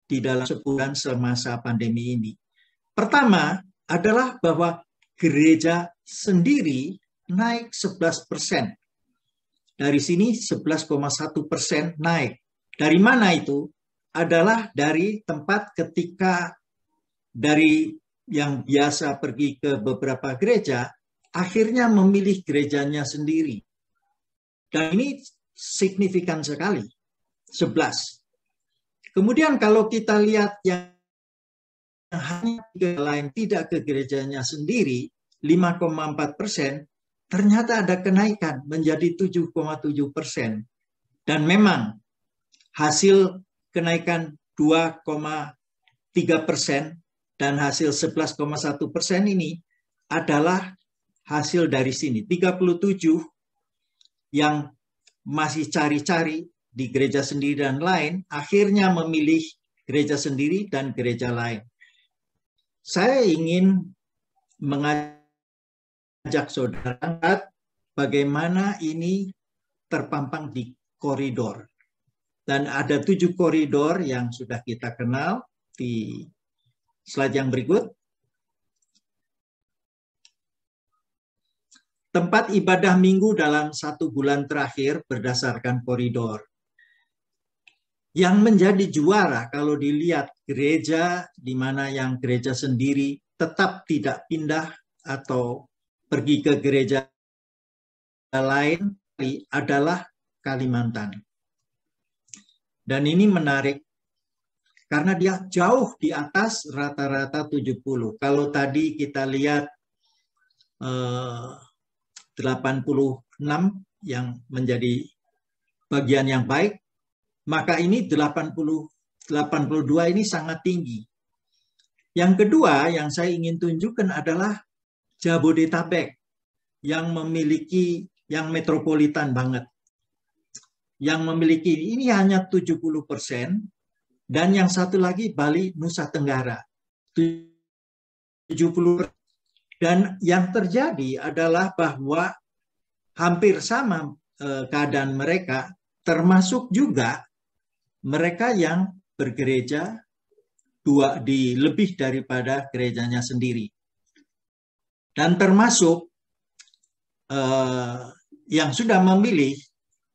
di dalam sebulan semasa pandemi ini. Pertama adalah bahwa gereja sendiri naik 11%. Dari sini 11,1% naik. Dari mana itu? Adalah dari tempat ketika dari yang biasa pergi ke beberapa gereja, akhirnya memilih gerejanya sendiri. Dan ini signifikan sekali, 11. Kemudian kalau kita lihat yang hanya lain tidak ke gerejanya sendiri, 5,4%, ternyata ada kenaikan menjadi 7,7%. Dan memang hasil kenaikan 2,3% dan hasil 11,1% ini adalah hasil dari sini. 37 yang masih cari-cari di gereja sendiri dan lain, akhirnya memilih gereja sendiri dan gereja lain. Saya ingin mengajak saudara bagaimana ini terpampang di koridor. Dan ada 7 koridor yang sudah kita kenal di slide yang berikut. Tempat ibadah minggu dalam 1 bulan terakhir berdasarkan koridor. Yang menjadi juara kalau dilihat gereja, di mana yang gereja sendiri tetap tidak pindah atau pergi ke gereja lain, adalah Kalimantan. Dan ini menarik karena dia jauh di atas rata-rata 70. Kalau tadi kita lihat 86 yang menjadi bagian yang baik, maka ini 82 ini sangat tinggi. Yang kedua yang saya ingin tunjukkan adalah Jabodetabek yang memiliki, yang metropolitan banget. Yang memiliki ini hanya 70%, dan yang satu lagi Bali Nusa Tenggara 70%. Dan yang terjadi adalah bahwa hampir sama keadaan mereka, termasuk juga mereka yang bergereja di lebih daripada gerejanya sendiri. Dan termasuk yang sudah memilih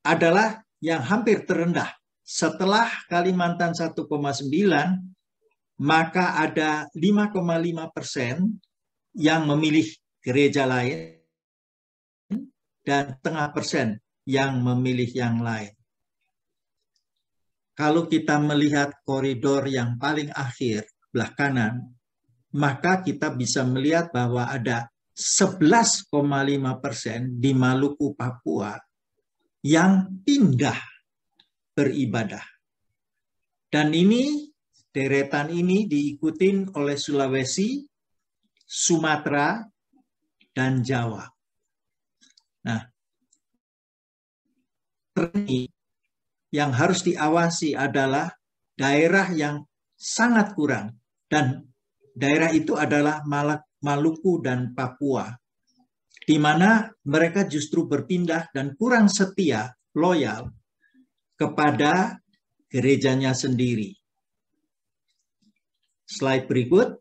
adalah yang hampir terendah. Setelah Kalimantan 1,9, maka ada 5,5% yang memilih gereja lain dan 0,5% yang memilih yang lain. Kalau kita melihat koridor yang paling akhir belah kanan, maka kita bisa melihat bahwa ada 11,5% di Maluku, Papua yang pindah beribadah. Dan ini, deretan ini diikuti oleh Sulawesi, Sumatera, dan Jawa. Nah, yang harus diawasi adalah daerah yang sangat kurang. Dan daerah itu adalah Maluku dan Papua, di mana mereka justru berpindah dan kurang setia, loyal kepada gerejanya sendiri. Slide berikut.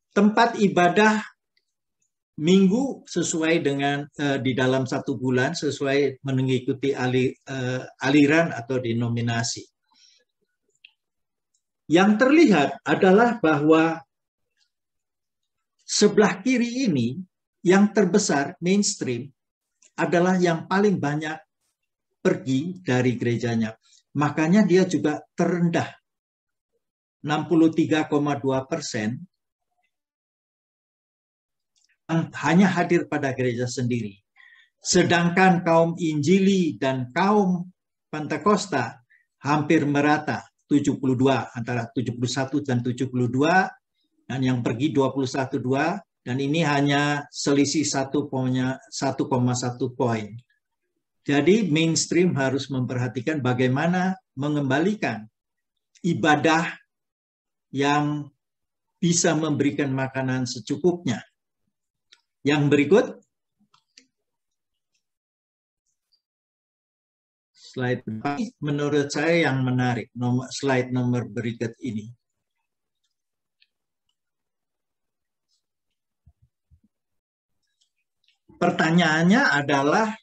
Tempat ibadah minggu sesuai dengan di dalam 1 bulan sesuai mengikuti aliran atau denominasi. Yang terlihat adalah bahwa sebelah kiri ini yang terbesar mainstream adalah yang paling banyak pergi dari gerejanya. Makanya dia juga terendah 63,2%. Hanya hadir pada gereja sendiri. Sedangkan kaum Injili dan kaum Pentakosta hampir merata, 72, antara 71 dan 72, dan yang pergi 21,2, dan ini hanya selisih 1,1 poin. Jadi mainstream harus memperhatikan bagaimana mengembalikan ibadah yang bisa memberikan makanan secukupnya. Yang berikut, slide menurut saya yang menarik, slide nomor berikut ini. Pertanyaannya adalah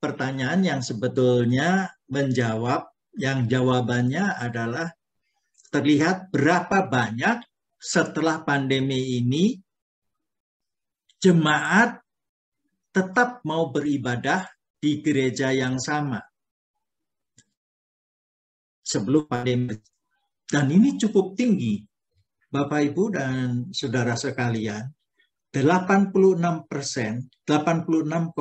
pertanyaan yang sebetulnya menjawab, yang jawabannya adalah terlihat berapa banyak setelah pandemi ini jemaat tetap mau beribadah di gereja yang sama sebelum pandemi. Dan ini cukup tinggi, Bapak Ibu dan saudara sekalian. 86%, 86,5%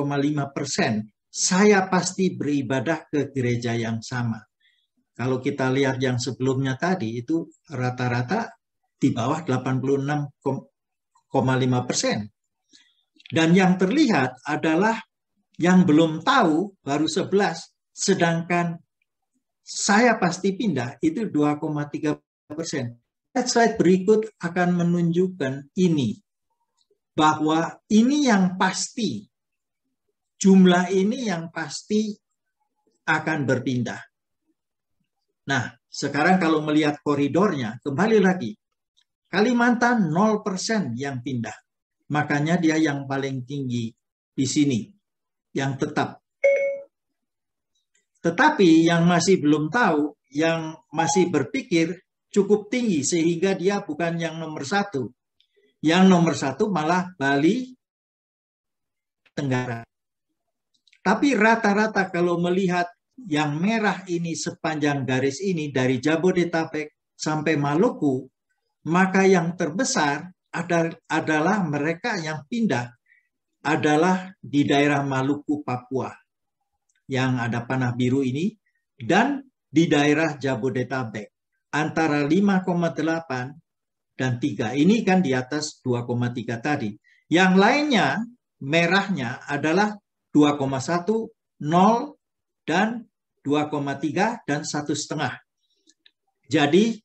saya pasti beribadah ke gereja yang sama. Kalau kita lihat yang sebelumnya tadi, itu rata-rata di bawah 86,5%. Dan yang terlihat adalah yang belum tahu baru 11, sedangkan saya pasti pindah itu 2,3%. Slide berikut akan menunjukkan ini, bahwa ini yang pasti jumlah ini yang pasti akan berpindah. Nah, sekarang kalau melihat koridornya, kembali lagi. Kalimantan 0% yang pindah. Makanya dia yang paling tinggi di sini, yang tetap. Tetapi yang masih belum tahu, yang masih berpikir cukup tinggi sehingga dia bukan yang nomor 1. Yang nomor 1 malah Bali Tenggara. Tapi rata-rata kalau melihat yang merah ini sepanjang garis ini dari Jabodetabek sampai Maluku, maka yang terbesar adalah mereka yang pindah adalah di daerah Maluku, Papua yang ada panah biru ini, dan di daerah Jabodetabek antara 5,8 dan 3. Ini kan di atas 2,3 tadi. Yang lainnya merahnya adalah 2,1, 0, dan 2,3 dan 1,5. Jadi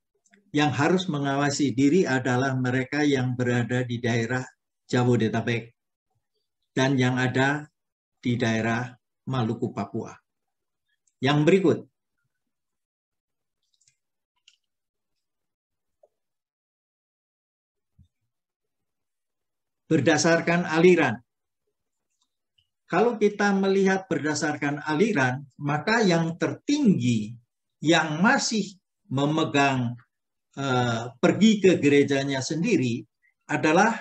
yang harus mengawasi diri adalah mereka yang berada di daerah Jabodetabek dan yang ada di daerah Maluku, Papua. Yang berikut. Berdasarkan aliran. Kalau kita melihat berdasarkan aliran, maka yang tertinggi yang masih memegang pergi ke gerejanya sendiri adalah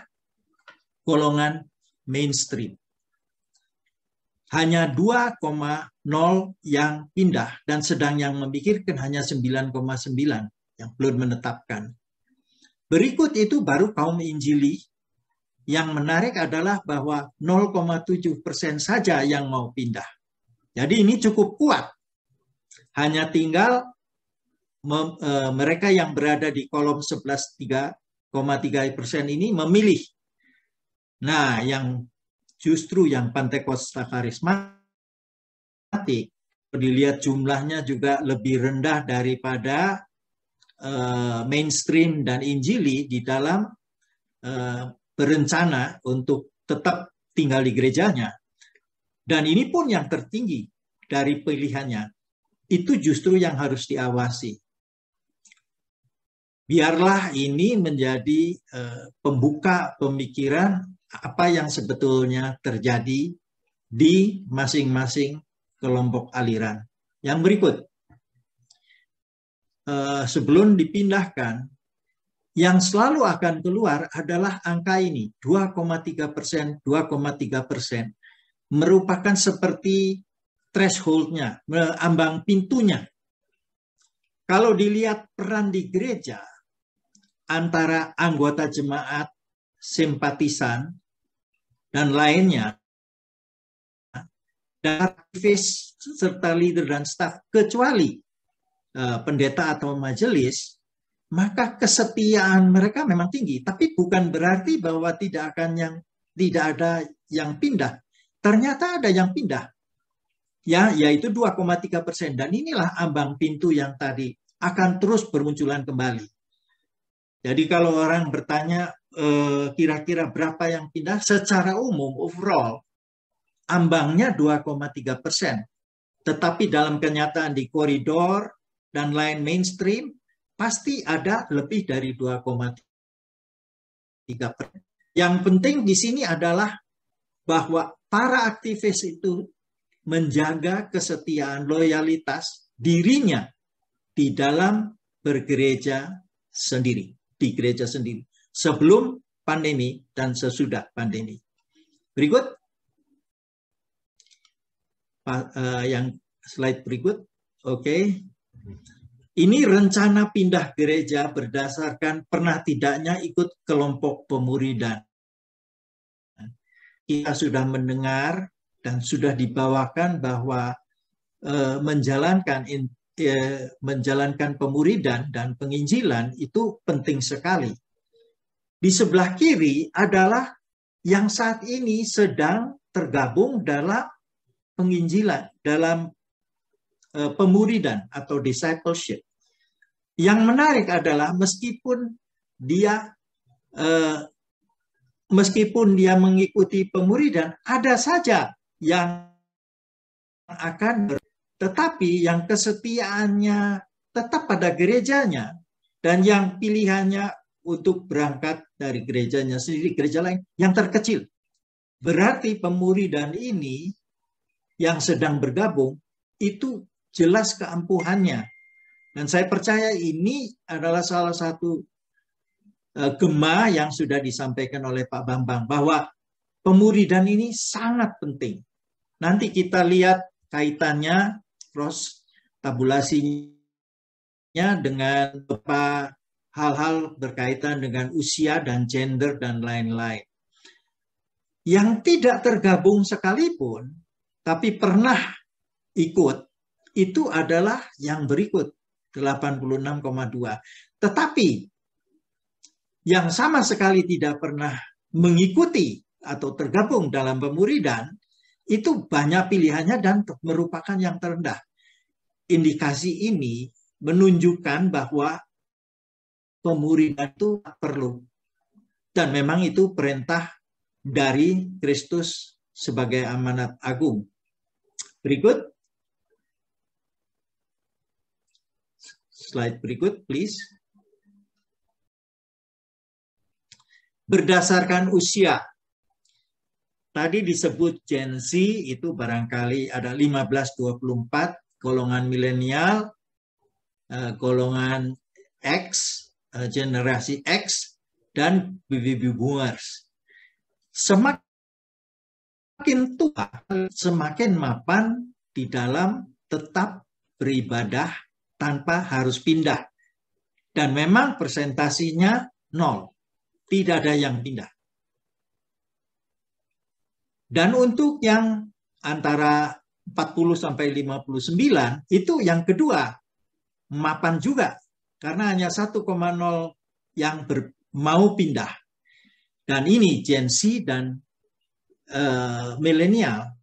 golongan mainstream. Hanya 2,0 yang pindah dan sedang yang memikirkan hanya 9,9 yang belum menetapkan. Berikut itu baru kaum Injili. Yang menarik adalah bahwa 0,7% saja yang mau pindah. Jadi ini cukup kuat. Hanya tinggal mereka yang berada di kolom 11,3% ini memilih. Nah, yang justru yang Pantekosta karismatik, dilihat jumlahnya juga lebih rendah daripada mainstream dan Injili di dalam berencana untuk tetap tinggal di gerejanya. Dan ini pun yang tertinggi dari pilihannya. Itu justru yang harus diawasi. Biarlah ini menjadi pembuka pemikiran apa yang sebetulnya terjadi di masing-masing kelompok aliran. Yang berikut. Sebelum dipindahkan, yang selalu akan keluar adalah angka ini, 2,3%, 2,3%, merupakan seperti threshold-nya, ambang pintunya. Kalau dilihat peran di gereja, antara anggota jemaat, simpatisan, dan lainnya, dan aktivis serta leader dan staf, kecuali pendeta atau majelis, maka kesetiaan mereka memang tinggi, tapi bukan berarti bahwa tidak ada yang pindah. Ternyata ada yang pindah, ya, yaitu 2,3%. Dan inilah ambang pintu yang tadi akan terus bermunculan kembali. Jadi kalau orang bertanya kira-kira berapa yang pindah, secara umum overall ambangnya 2,3%. Tetapi dalam kenyataan di koridor dan lain mainstream pasti ada lebih dari 2,3%. Yang penting di sini adalah bahwa para aktivis itu menjaga kesetiaan, loyalitas dirinya di dalam bergereja sendiri, di gereja sendiri, sebelum pandemi dan sesudah pandemi. Berikut, yang slide berikut, oke. Ini rencana pindah gereja berdasarkan pernah tidaknya ikut kelompok pemuridan. Kita sudah mendengar dan sudah dibawakan bahwa menjalankan pemuridan dan penginjilan itu penting sekali. Di sebelah kiri adalah yang saat ini sedang tergabung dalam penginjilan, dalam pemuridan atau discipleship. Yang menarik adalah meskipun dia mengikuti pemuridan, ada saja yang akan tetapi yang kesetiaannya tetap pada gerejanya dan yang pilihannya untuk berangkat dari gerejanya sendiri, gereja lain yang terkecil. Berarti pemuridan ini yang sedang bergabung itu jelas keampuhannya. Dan saya percaya ini adalah salah satu gema yang sudah disampaikan oleh Pak Bambang, bahwa pemuridan ini sangat penting. Nanti kita lihat kaitannya, cross tabulasinya dengan beberapa hal-hal berkaitan dengan usia dan gender dan lain-lain. Yang tidak tergabung sekalipun, tapi pernah ikut, itu adalah yang berikut, 86,2. Tetapi yang sama sekali tidak pernah mengikuti atau tergabung dalam pemuridan, itu banyak pilihannya dan merupakan yang terendah. Indikasi ini menunjukkan bahwa pemuridan itu perlu. Dan memang itu perintah dari Kristus sebagai amanat agung. Berikut. Slide berikut, please. Berdasarkan usia. Tadi disebut Gen Z, itu barangkali ada 15-24, golongan milenial, golongan X, generasi X, dan baby boomers. Semakin tua, semakin mapan di dalam tetap beribadah tanpa harus pindah. Dan memang presentasinya 0. Tidak ada yang pindah. Dan untuk yang antara 40 sampai 59, itu yang kedua, mapan juga. Karena hanya 1,0 yang mau pindah. Dan ini Gen Z dan milenial.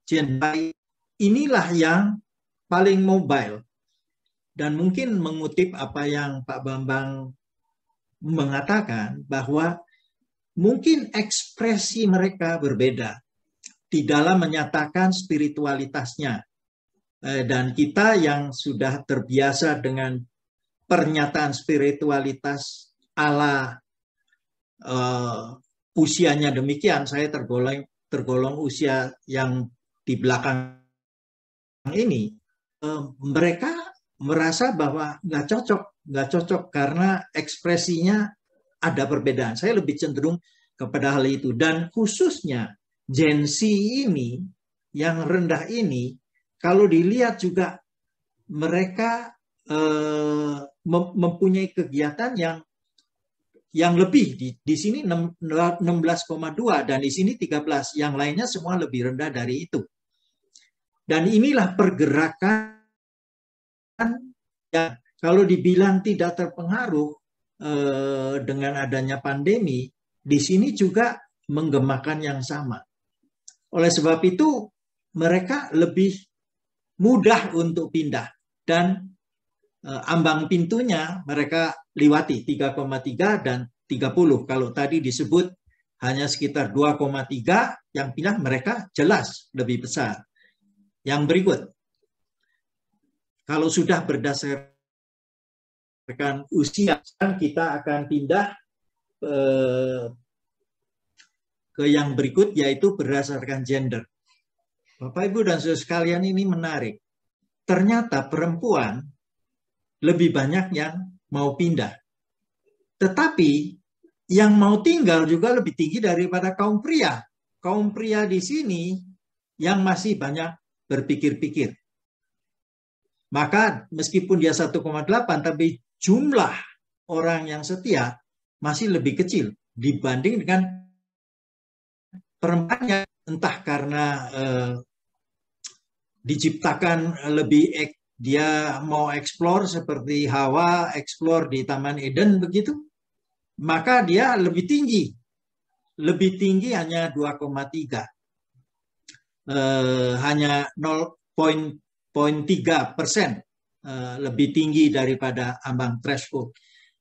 Gen Y inilah yang paling mobile. Dan mungkin mengutip apa yang Pak Bambang mengatakan, bahwa mungkin ekspresi mereka berbeda di dalam menyatakan spiritualitasnya. Dan kita yang sudah terbiasa dengan pernyataan spiritualitas ala usianya demikian, saya tergolong usia yang di belakang ini, mereka merasa bahwa nggak cocok karena ekspresinya ada perbedaan. Saya lebih cenderung kepada hal itu. Dan khususnya Gen Z ini, yang rendah ini, kalau dilihat juga mereka mempunyai kegiatan yang lebih. Di sini 16,2 dan di sini 13. Yang lainnya semua lebih rendah dari itu. Dan inilah pergerakan yang kalau dibilang tidak terpengaruh dengan adanya pandemi, di sini juga menggemakan yang sama. Oleh sebab itu, mereka lebih mudah untuk pindah. Dan ambang pintunya mereka liwati 3,3 dan 30. Kalau tadi disebut hanya sekitar 2,3, yang pindah mereka jelas lebih besar. Yang berikut. Kalau sudah berdasarkan usia, kita akan pindah ke yang berikut, yaitu berdasarkan gender. Bapak, Ibu, dan saudara sekalian, ini menarik. Ternyata perempuan lebih banyak yang mau pindah. Tetapi yang mau tinggal juga lebih tinggi daripada kaum pria. Kaum pria di sini yang masih banyak berpikir-pikir. Maka meskipun dia 1,8, tapi jumlah orang yang setia masih lebih kecil dibanding dengan perempuannya. Entah karena diciptakan lebih, dia mau eksplor seperti Hawa eksplor di Taman Eden begitu, maka dia lebih tinggi hanya 2,3. Hanya 0,3% lebih tinggi daripada ambang threshold.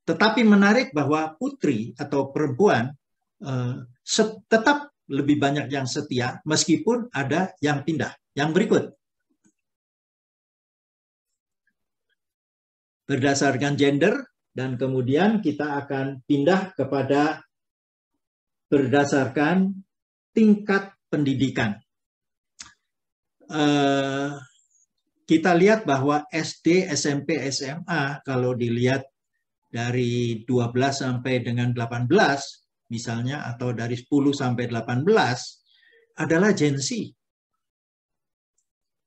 Tetapi menarik bahwa putri atau perempuan tetap lebih banyak yang setia meskipun ada yang pindah. Yang berikut. Berdasarkan gender dan kemudian kita akan pindah kepada berdasarkan tingkat pendidikan. Kita lihat bahwa SD, SMP, SMA kalau dilihat dari 12 sampai dengan 18 misalnya atau dari 10 sampai 18 adalah Gen Z.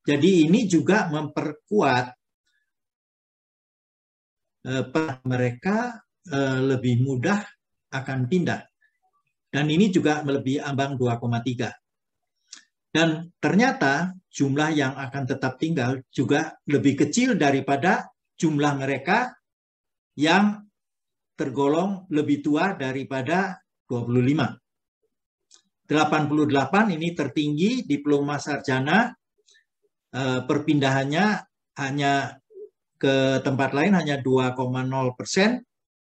Jadi ini juga memperkuat mereka lebih mudah akan pindah. Dan ini juga melebihi ambang 2,3. Dan ternyata jumlah yang akan tetap tinggal juga lebih kecil daripada jumlah mereka yang tergolong lebih tua daripada 25. 88 ini tertinggi, diploma sarjana, perpindahannya hanya ke tempat lain hanya 2,0%,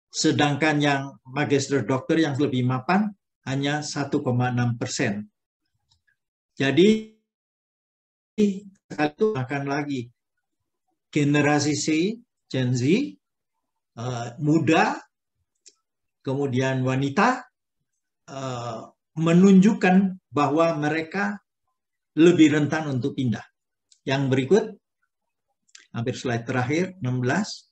sedangkan yang magister dokter yang lebih mapan hanya 1,6%. Jadi itu akan lagi generasi C, Gen Z, muda, kemudian wanita, menunjukkan bahwa mereka lebih rentan untuk pindah. Yang berikut, hampir slide terakhir, 16.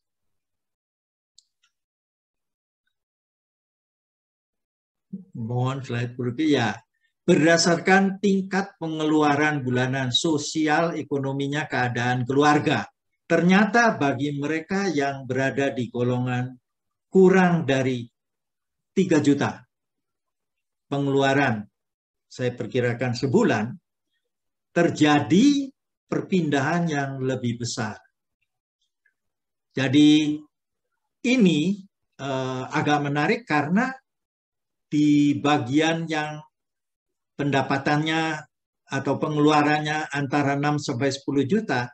Mohon slide berikutnya. Ya. Berdasarkan tingkat pengeluaran bulanan sosial ekonominya keadaan keluarga. Ternyata bagi mereka yang berada di golongan kurang dari 3 juta pengeluaran, saya perkirakan sebulan, terjadi perpindahan yang lebih besar. Jadi ini agak menarik karena di bagian yang pendapatannya atau pengeluarannya antara 6 sampai 10 juta,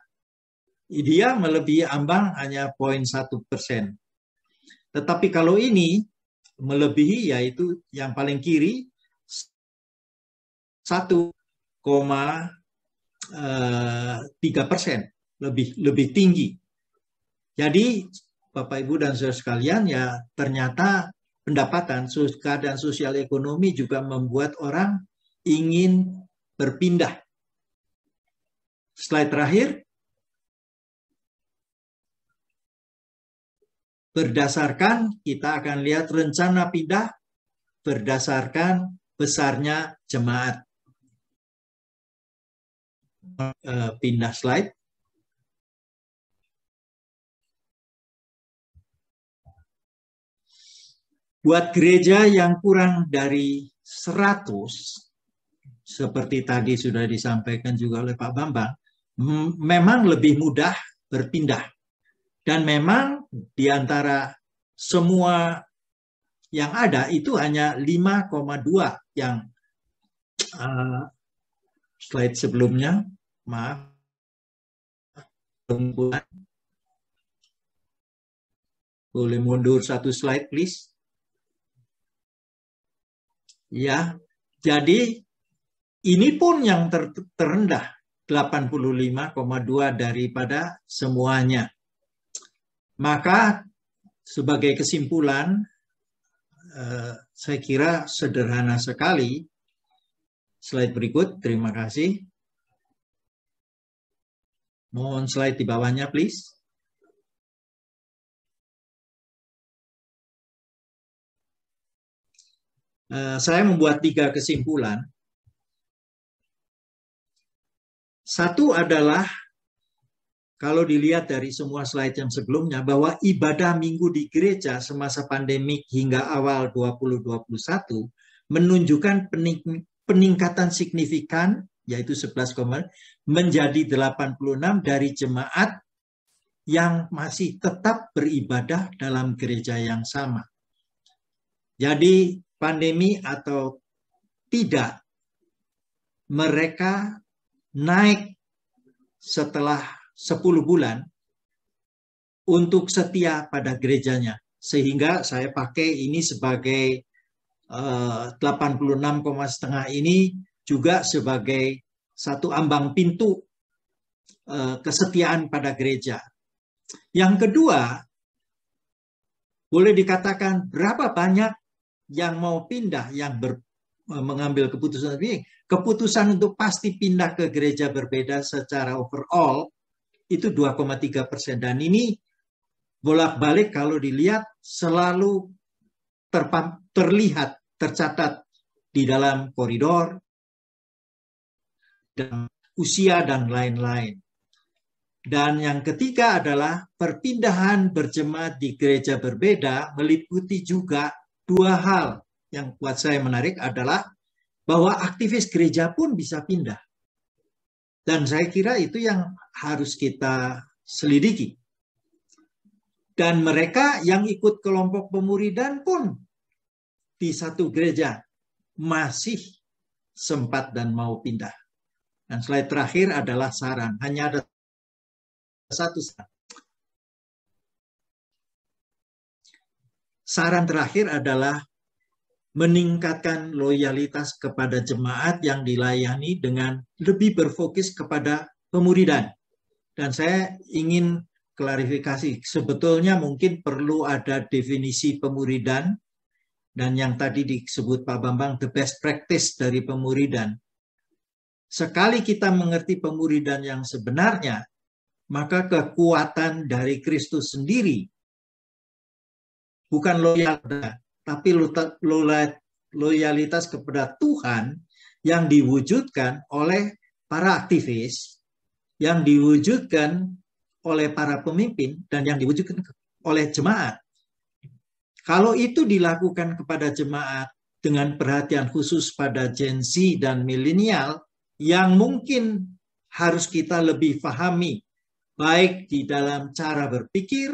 dia melebihi ambang hanya 0,1%. Tetapi kalau ini melebihi, yaitu yang paling kiri 1,3%, lebih tinggi. Jadi Bapak Ibu dan saudara sekalian, ya ternyata pendapatan, keadaan sosial ekonomi juga membuat orang ingin berpindah. Slide terakhir. Berdasarkan, kita akan lihat rencana pindah berdasarkan besarnya jemaat. Pindah slide. Buat gereja yang kurang dari 100, seperti tadi sudah disampaikan juga oleh Pak Bambang, memang lebih mudah berpindah. Dan memang di antara semua yang ada itu hanya 5,2 yang slide sebelumnya, maaf. Boleh mundur satu slide, please. Ya, jadi ini pun yang terendah, 85,2 daripada semuanya. Maka sebagai kesimpulan, saya kira sederhana sekali. Slide berikut, terima kasih. Mohon slide di bawahnya, please. Saya membuat 3 kesimpulan. Satu adalah, kalau dilihat dari semua slide yang sebelumnya, bahwa ibadah minggu di gereja semasa pandemik hingga awal 2021 menunjukkan peningkatan signifikan, yaitu 11, menjadi 86 dari jemaat yang masih tetap beribadah dalam gereja yang sama. Jadi pandemi atau tidak, mereka naik setelah 10 bulan untuk setia pada gerejanya. Sehingga saya pakai ini sebagai 86,5 ini juga sebagai satu ambang pintu kesetiaan pada gereja. Yang kedua, boleh dikatakan berapa banyak yang mau pindah, yang mengambil keputusan ini. Keputusan untuk pasti pindah ke gereja berbeda secara overall itu 2,3%. Dan ini bolak-balik kalau dilihat selalu terlihat, tercatat di dalam koridor, dan usia, dan lain-lain. Dan yang ketiga adalah perpindahan berjemaat di gereja berbeda meliputi juga dua hal yang buat saya menarik adalah bahwa aktivis gereja pun bisa pindah. Dan saya kira itu yang harus kita selidiki. Dan mereka yang ikut kelompok pemuridan pun di satu gereja masih sempat dan mau pindah. Dan slide terakhir adalah saran. Hanya ada satu saran. Saran terakhir adalah meningkatkan loyalitas kepada jemaat yang dilayani dengan lebih berfokus kepada pemuridan. Dan saya ingin klarifikasi, sebetulnya mungkin perlu ada definisi pemuridan, dan yang tadi disebut Pak Bambang, the best practice dari pemuridan. Sekali kita mengerti pemuridan yang sebenarnya, maka kekuatan dari Kristus sendiri, bukan loyal, tapi loyalitas kepada Tuhan yang diwujudkan oleh para aktivis, yang diwujudkan oleh para pemimpin, dan yang diwujudkan oleh jemaat. Kalau itu dilakukan kepada jemaat dengan perhatian khusus pada Gen Z dan milenial, yang mungkin harus kita lebih pahami, baik di dalam cara berpikir,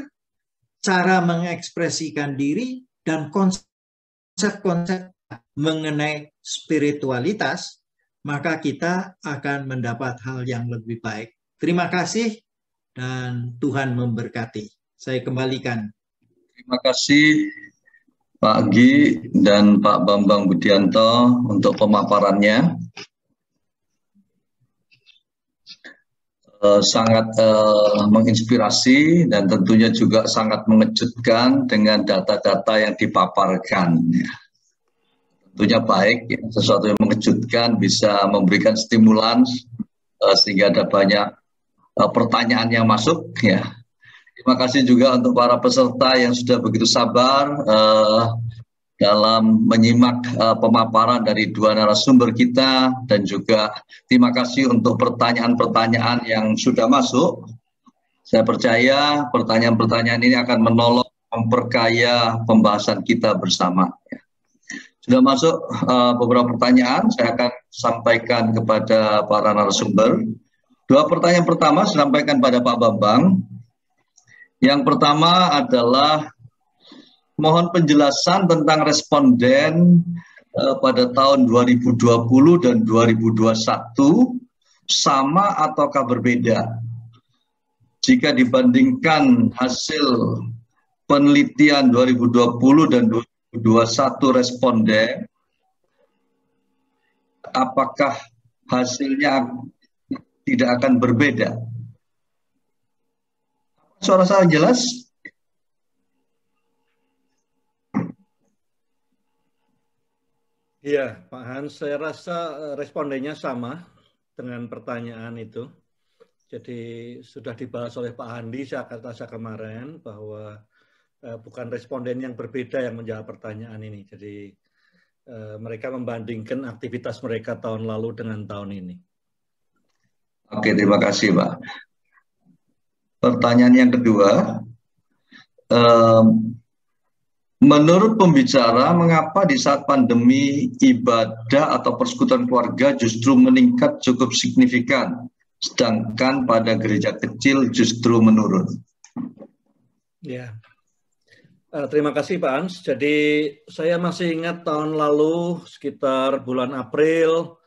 cara mengekspresikan diri, dan konsep-konsep mengenai spiritualitas, maka kita akan mendapat hal yang lebih baik. Terima kasih dan Tuhan memberkati. Saya kembalikan. Terima kasih Pak Gi dan Pak Bambang Budianto untuk pemaparannya. Sangat menginspirasi dan tentunya juga sangat mengejutkan dengan data-data yang dipaparkan. Tentunya baik, ya, sesuatu yang mengejutkan bisa memberikan stimulan sehingga ada banyak pertanyaan yang masuk. Ya. Terima kasih juga untuk para peserta yang sudah begitu sabar dalam menyimak pemaparan dari dua narasumber kita, dan juga terima kasih untuk pertanyaan-pertanyaan yang sudah masuk. Saya percaya pertanyaan-pertanyaan ini akan menolong memperkaya pembahasan kita bersama. Sudah masuk beberapa pertanyaan, saya akan sampaikan kepada para narasumber. Dua pertanyaan pertama saya sampaikan pada Pak Bambang. Yang pertama adalah mohon penjelasan tentang responden pada tahun 2020 dan 2021 sama ataukah berbeda? Jika dibandingkan hasil penelitian 2020 dan 2021 responden, apakah hasilnya tidak akan berbeda? Suara saya jelas? Iya, Pak Hans, saya rasa respondennya sama dengan pertanyaan itu. Jadi sudah dibahas oleh Pak Andi, saya rasa kemarin, bahwa bukan responden yang berbeda yang menjawab pertanyaan ini. Jadi mereka membandingkan aktivitas mereka tahun lalu dengan tahun ini. Oke, terima kasih, Pak. Pertanyaan yang kedua, menurut pembicara, mengapa di saat pandemi ibadah atau persekutuan keluarga justru meningkat cukup signifikan, sedangkan pada gereja kecil justru menurun? Ya, terima kasih Pak Hans. Jadi saya masih ingat tahun lalu sekitar bulan April,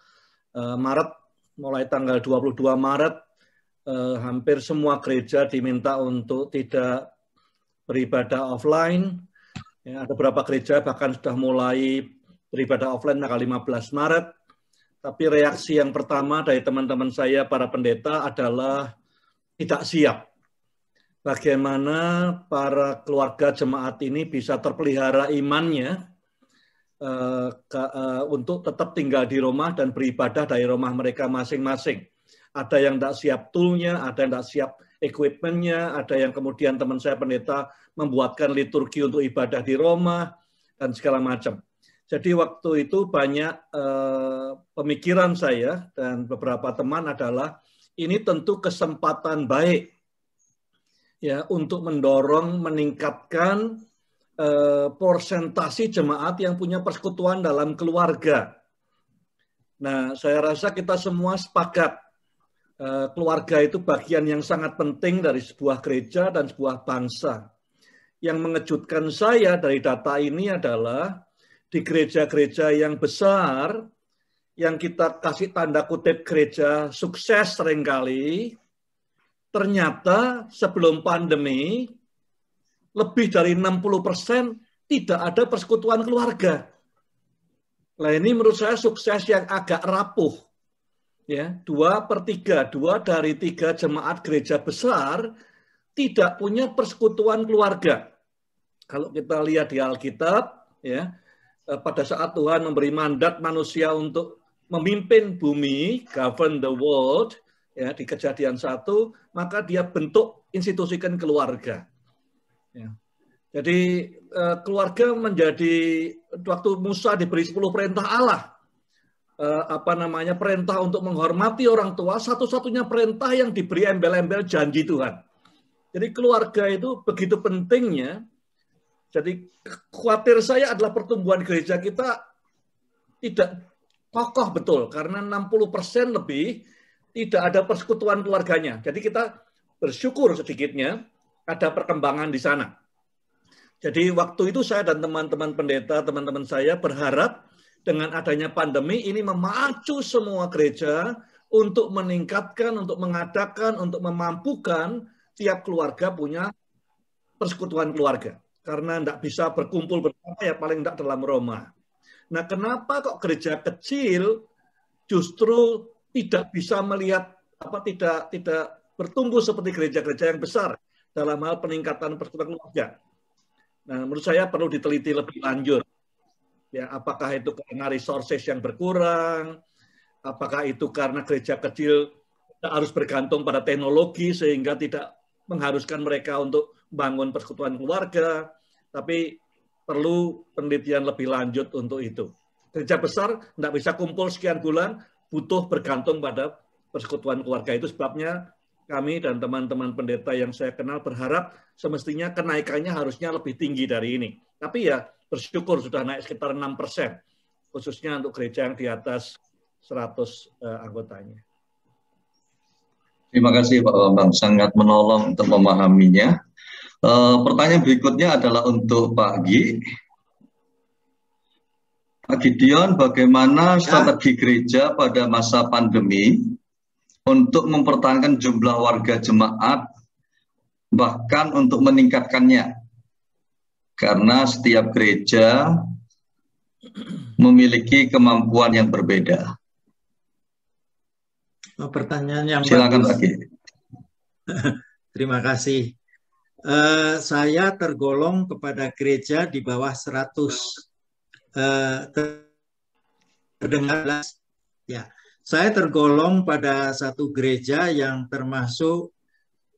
Maret, mulai tanggal 22 Maret, hampir semua gereja diminta untuk tidak beribadah offline. Ya, ada beberapa gereja bahkan sudah mulai beribadah offline tanggal 15 Maret. Tapi reaksi yang pertama dari teman-teman saya, para pendeta, adalah tidak siap. Bagaimana para keluarga jemaat ini bisa terpelihara imannya untuk tetap tinggal di rumah dan beribadah dari rumah mereka masing-masing. Ada yang tidak siap toolnya, ada yang tidak siap equipmentnya, ada yang kemudian teman saya pendeta membuatkan liturgi untuk ibadah di rumah, dan segala macam. Jadi waktu itu banyak pemikiran saya dan beberapa teman adalah ini tentu kesempatan baik ya untuk mendorong, meningkatkan persentase jemaat yang punya persekutuan dalam keluarga. Nah, saya rasa kita semua sepakat keluarga itu bagian yang sangat penting dari sebuah gereja dan sebuah bangsa. Yang mengejutkan saya dari data ini adalah di gereja-gereja yang besar, yang kita kasih tanda kutip gereja sukses seringkali, ternyata sebelum pandemi, lebih dari 60% tidak ada persekutuan keluarga. Nah ini menurut saya sukses yang agak rapuh. Ya, 2/3, 2 dari 3 jemaat gereja besar tidak punya persekutuan keluarga. Kalau kita lihat di Alkitab, ya, pada saat Tuhan memberi mandat manusia untuk memimpin bumi, govern the world, ya, di Kejadian 1, maka dia bentuk institusikan keluarga. Ya. Jadi keluarga menjadi, waktu Musa diberi 10 perintah Allah, perintah untuk menghormati orang tua, satu-satunya perintah yang diberi embel-embel janji Tuhan. Jadi keluarga itu begitu pentingnya. Jadi khawatir saya adalah pertumbuhan gereja kita tidak kokoh betul, karena 60% lebih tidak ada persekutuan keluarganya. Jadi kita bersyukur sedikitnya ada perkembangan di sana. Jadi waktu itu saya dan teman-teman pendeta, teman-teman saya berharap dengan adanya pandemi ini memacu semua gereja untuk meningkatkan, untuk mengadakan, untuk memampukan tiap keluarga punya persekutuan keluarga. Karena tidak bisa berkumpul bersama ya paling tidak dalam rumah. Nah kenapa kok gereja kecil justru tidak bisa melihat, tidak bertumbuh seperti gereja-gereja yang besar dalam hal peningkatan persekutuan keluarga? Nah, menurut saya perlu diteliti lebih lanjut. Ya, apakah itu karena resources yang berkurang? Apakah itu karena gereja kecil harus bergantung pada teknologi sehingga tidak mengharuskan mereka untuk bangun persekutuan keluarga? Tapi perlu penelitian lebih lanjut untuk itu. Gereja besar tidak bisa kumpul sekian bulan, butuh bergantung pada persekutuan keluarga. Itu sebabnya kami dan teman-teman pendeta yang saya kenal berharap semestinya kenaikannya harusnya lebih tinggi dari ini. Tapi ya bersyukur sudah naik sekitar 6%, khususnya untuk gereja yang di atas 100 anggotanya. Terima kasih Pak Bambang, sangat menolong untuk memahaminya. Pertanyaan berikutnya adalah untuk Pak Gi. Pak Gideon, bagaimana strategi gereja pada masa pandemi untuk mempertahankan jumlah warga jemaat, bahkan untuk meningkatkannya? Karena setiap gereja memiliki kemampuan yang berbeda. Pertanyaan yang silakan bagus. Lagi. Terima kasih. Saya tergolong kepada gereja di bawah 100 terdengar. Ya, saya tergolong pada satu gereja yang termasuk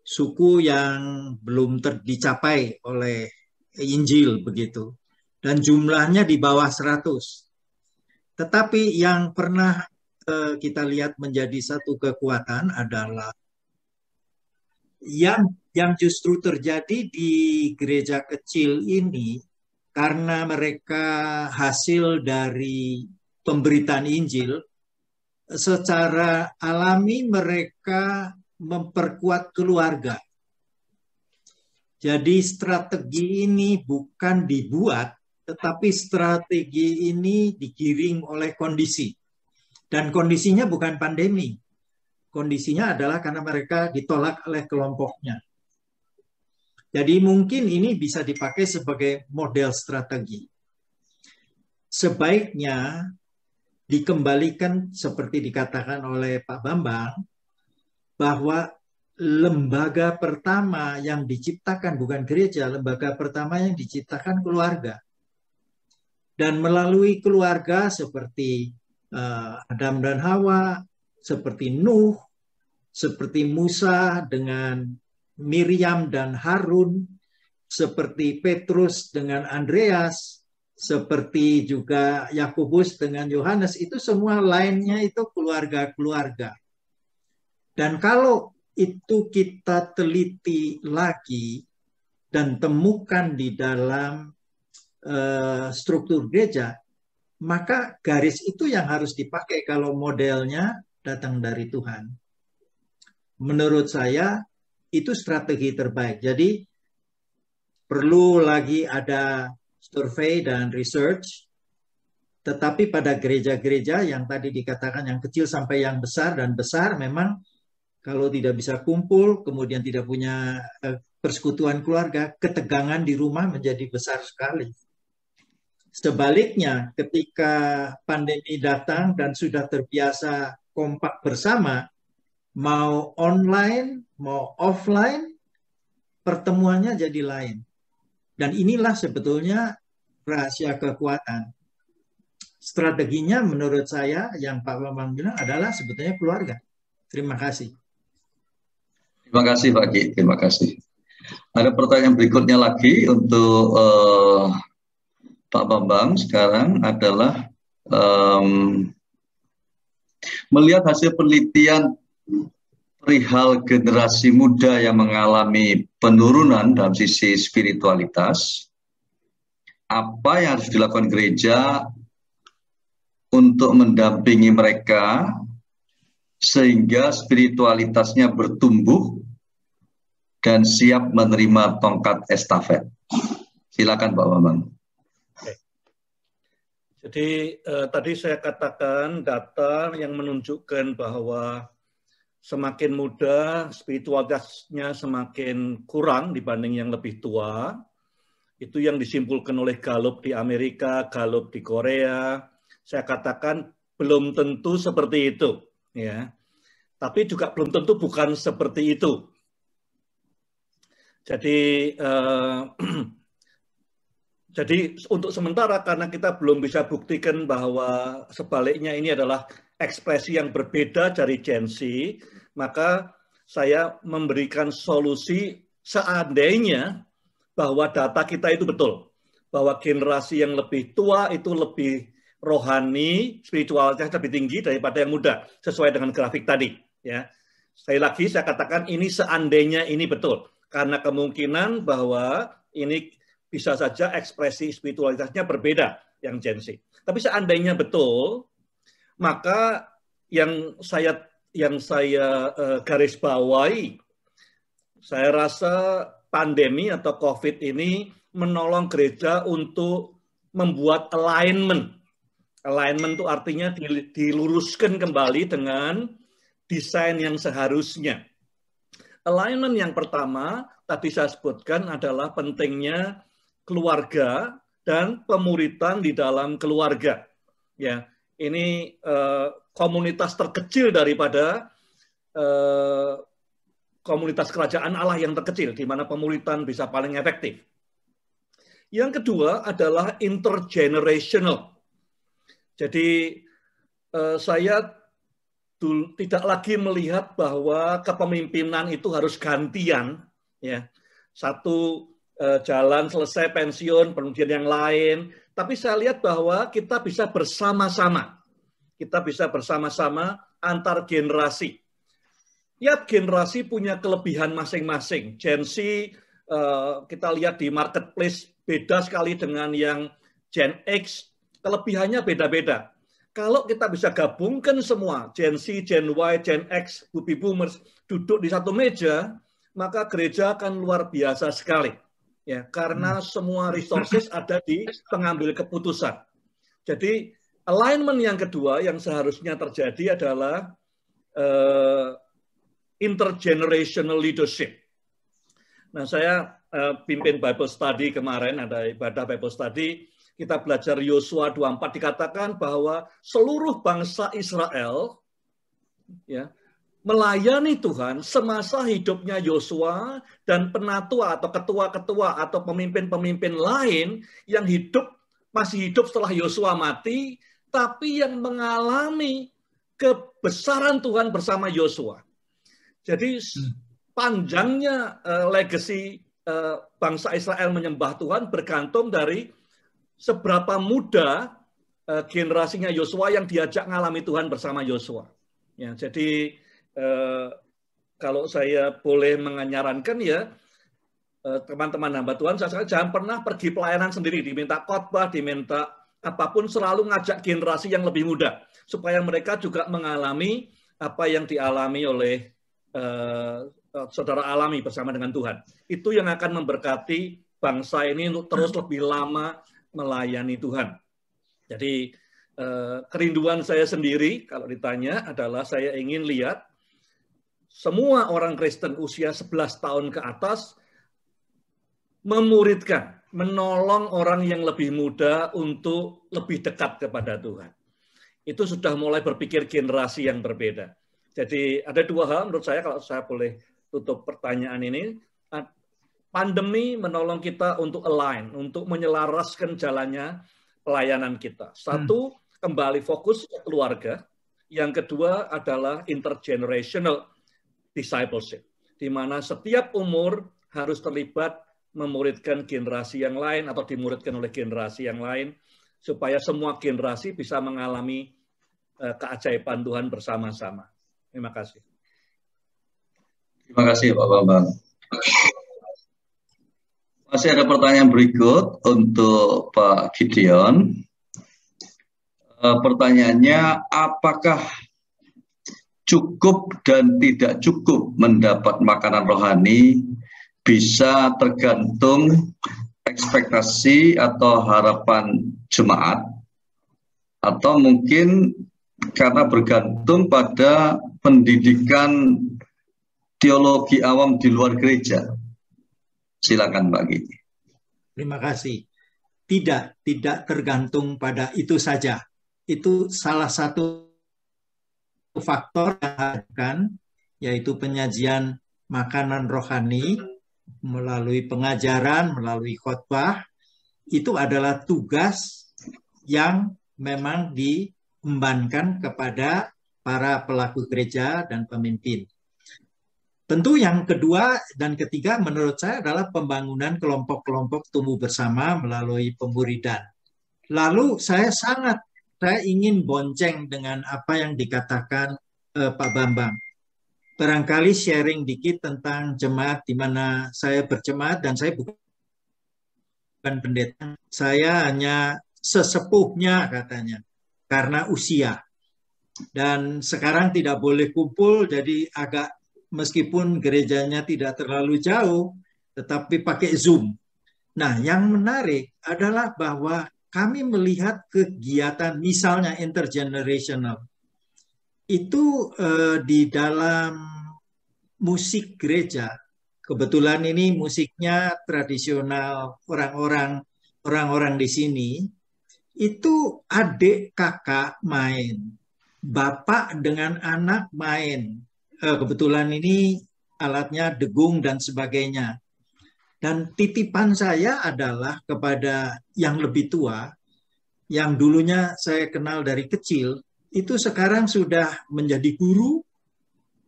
suku yang belum dicapai oleh Injil begitu, dan jumlahnya di bawah 100. Tetapi yang pernah kita lihat menjadi satu kekuatan adalah yang justru terjadi di gereja kecil ini, karena mereka hasil dari pemberitaan Injil, secara alami mereka memperkuat keluarga. Jadi strategi ini bukan dibuat, tetapi strategi ini digiring oleh kondisi. Dan kondisinya bukan pandemi. Kondisinya adalah karena mereka ditolak oleh kelompoknya. Jadi mungkin ini bisa dipakai sebagai model strategi. sebaiknya dikembalikan seperti dikatakan oleh Pak Bambang, bahwa lembaga pertama yang diciptakan bukan gereja, lembaga pertama yang diciptakan keluarga. Dan melalui keluarga seperti Adam dan Hawa, seperti Nuh, seperti Musa dengan Miriam dan Harun, seperti Petrus dengan Andreas, seperti juga Yakobus dengan Yohanes, itu semua lainnya itu keluarga-keluarga. Dan kalau itu kita teliti lagi dan temukan di dalam struktur gereja, maka garis itu yang harus dipakai kalau modelnya datang dari Tuhan. Menurut saya itu strategi terbaik. Jadi perlu lagi ada survei dan research, tetapi pada gereja-gereja yang tadi dikatakan yang kecil sampai yang besar, dan besar memang kalau tidak bisa kumpul, kemudian tidak punya persekutuan keluarga, ketegangan di rumah menjadi besar sekali. Sebaliknya, ketika pandemi datang dan sudah terbiasa kompak bersama, mau online, mau offline, pertemuannya jadi lain. Dan inilah sebetulnya rahasia kekuatan. Strateginya menurut saya yang Pak Bambang bilang adalah sebetulnya keluarga. Terima kasih. Terima kasih Pak Ki, terima kasih. Ada pertanyaan berikutnya lagi untuk Pak Bambang sekarang adalah melihat hasil penelitian perihal generasi muda yang mengalami penurunan dalam sisi spiritualitas, apa yang harus dilakukan gereja untuk mendampingi mereka sehingga spiritualitasnya bertumbuh dan siap menerima tongkat estafet? Silakan Pak Bambang. Jadi tadi saya katakan data yang menunjukkan bahwa semakin muda spiritualitasnya semakin kurang dibanding yang lebih tua. Itu yang disimpulkan oleh Gallup di Amerika, Gallup di Korea. Saya katakan belum tentu seperti itu, ya. Tapi juga belum tentu bukan seperti itu. Jadi untuk sementara karena kita belum bisa buktikan bahwa sebaliknya ini adalah ekspresi yang berbeda dari Gen Z, maka saya memberikan solusi seandainya bahwa data kita itu betul. Bahwa generasi yang lebih tua itu lebih rohani, spiritualitasnya lebih tinggi daripada yang muda, sesuai dengan grafik tadi. Ya. Sekali lagi saya katakan ini seandainya ini betul. Karena kemungkinan bahwa ini bisa saja ekspresi spiritualitasnya berbeda yang Gen Z. Tapi seandainya betul, maka yang saya garis bawahi, saya rasa pandemi atau COVID ini menolong gereja untuk membuat alignment. Alignment itu artinya diluruskan kembali dengan desain yang seharusnya. Alignment yang pertama tadi saya sebutkan adalah pentingnya keluarga dan pemuritan di dalam keluarga. Ya, ini komunitas terkecil daripada komunitas kerajaan Allah yang terkecil, di mana pemuritan bisa paling efektif. Yang kedua adalah intergenerational. Jadi saya tidak lagi melihat bahwa kepemimpinan itu harus gantian, ya. Satu jalan selesai pensiun, kemudian yang lain. Tapi saya lihat bahwa kita bisa bersama-sama. Kita bisa bersama-sama antar generasi. Tiap generasi punya kelebihan masing-masing. Gen Z kita lihat di marketplace beda sekali dengan yang Gen X. Kelebihannya beda-beda. Kalau kita bisa gabungkan semua, Gen Z, Gen Y, Gen X, baby boomers, duduk di satu meja, maka gereja akan luar biasa sekali. Ya, karena semua resources ada di pengambil keputusan. Jadi, alignment yang kedua yang seharusnya terjadi adalah intergenerational leadership. Nah, saya pimpin Bible study kemarin, ada ibadah Bible study, kita belajar Yosua 24 dikatakan bahwa seluruh bangsa Israel ya melayani Tuhan semasa hidupnya Yosua dan penatua atau ketua-ketua atau pemimpin-pemimpin lain yang masih hidup setelah Yosua mati, tapi yang mengalami kebesaran Tuhan bersama Yosua. Jadi panjangnya legacy bangsa Israel menyembah Tuhan bergantung dari seberapa muda generasinya Yosua yang diajak ngalami Tuhan bersama Yosua. Ya, jadi kalau saya boleh menyarankan ya, teman-teman hamba Tuhan, saya jangan pernah pergi pelayanan sendiri, diminta khotbah, diminta apapun, selalu ngajak generasi yang lebih muda, supaya mereka juga mengalami apa yang dialami oleh saudara alami bersama dengan Tuhan. Itu yang akan memberkati bangsa ini untuk terus lebih lama melayani Tuhan. Jadi kerinduan saya sendiri kalau ditanya adalah saya ingin lihat semua orang Kristen usia 11 tahun ke atas memuridkan, menolong orang yang lebih muda untuk lebih dekat kepada Tuhan. Itu sudah mulai berpikir generasi yang berbeda. Jadi ada dua hal menurut saya kalau saya boleh tutup pertanyaan ini. Pandemi menolong kita untuk align, untuk menyelaraskan jalannya pelayanan kita. Satu, kembali fokus ke keluarga. Yang kedua adalah intergenerational discipleship, di mana setiap umur harus terlibat memuridkan generasi yang lain atau dimuridkan oleh generasi yang lain, supaya semua generasi bisa mengalami keajaiban Tuhan bersama-sama. Terima kasih. Terima kasih Pak Bambang. Masih ada pertanyaan berikut untuk Pak Gideon. Pertanyaannya, apakah cukup dan tidak cukup mendapat makanan rohani bisa tergantung ekspektasi atau harapan jemaat, atau mungkin karena bergantung pada pendidikan teologi awam di luar gereja? Silakan Pak Gigi. Terima kasih. Tidak tergantung pada itu saja. Itu salah satu faktor yang akan, yaitu penyajian makanan rohani melalui pengajaran, melalui khotbah. Itu adalah tugas yang memang diembankan kepada para pelaku gereja dan pemimpin. Tentu yang kedua dan ketiga menurut saya adalah pembangunan kelompok-kelompok tumbuh bersama melalui pemuridan. Lalu saya ingin bonceng dengan apa yang dikatakan Pak Bambang. Barangkali sharing dikit tentang jemaat di mana saya berjemaat, dan saya bukan pendeta. Saya hanya sesepuhnya katanya karena usia. Dan sekarang tidak boleh kumpul, jadi agak meskipun gerejanya tidak terlalu jauh, tetapi pakai Zoom. Nah, yang menarik adalah bahwa kami melihat kegiatan misalnya intergenerational. Itu di dalam musik gereja. Kebetulan ini musiknya tradisional orang-orang di sini. Itu adik kakak main, bapak dengan anak main. Kebetulan ini alatnya degung dan sebagainya. Dan titipan saya adalah kepada yang lebih tua, yang dulunya saya kenal dari kecil, itu sekarang sudah menjadi guru,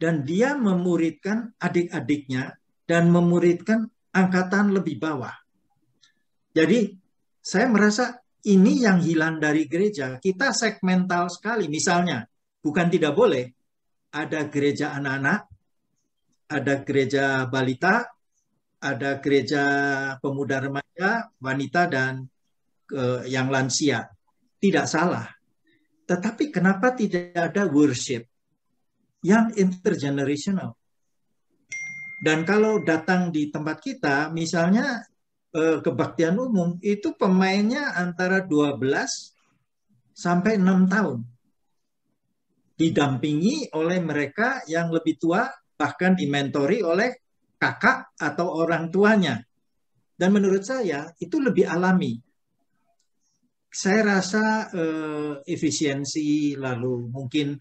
dan dia memuridkan adik-adiknya dan memuridkan angkatan lebih bawah. Jadi saya merasa ini yang hilang dari gereja. Kita segmental sekali. Misalnya, bukan tidak boleh, ada gereja anak-anak, ada gereja balita, ada gereja pemuda remaja, wanita, dan yang lansia. Tidak salah. Tetapi kenapa tidak ada worship yang intergenerational? Dan kalau datang di tempat kita, misalnya kebaktian umum, itu pemainnya antara 12 sampai 6 tahun. Didampingi oleh mereka yang lebih tua, bahkan dimentori oleh kakak atau orang tuanya. Dan menurut saya itu lebih alami. saya rasa efisiensi, lalu mungkin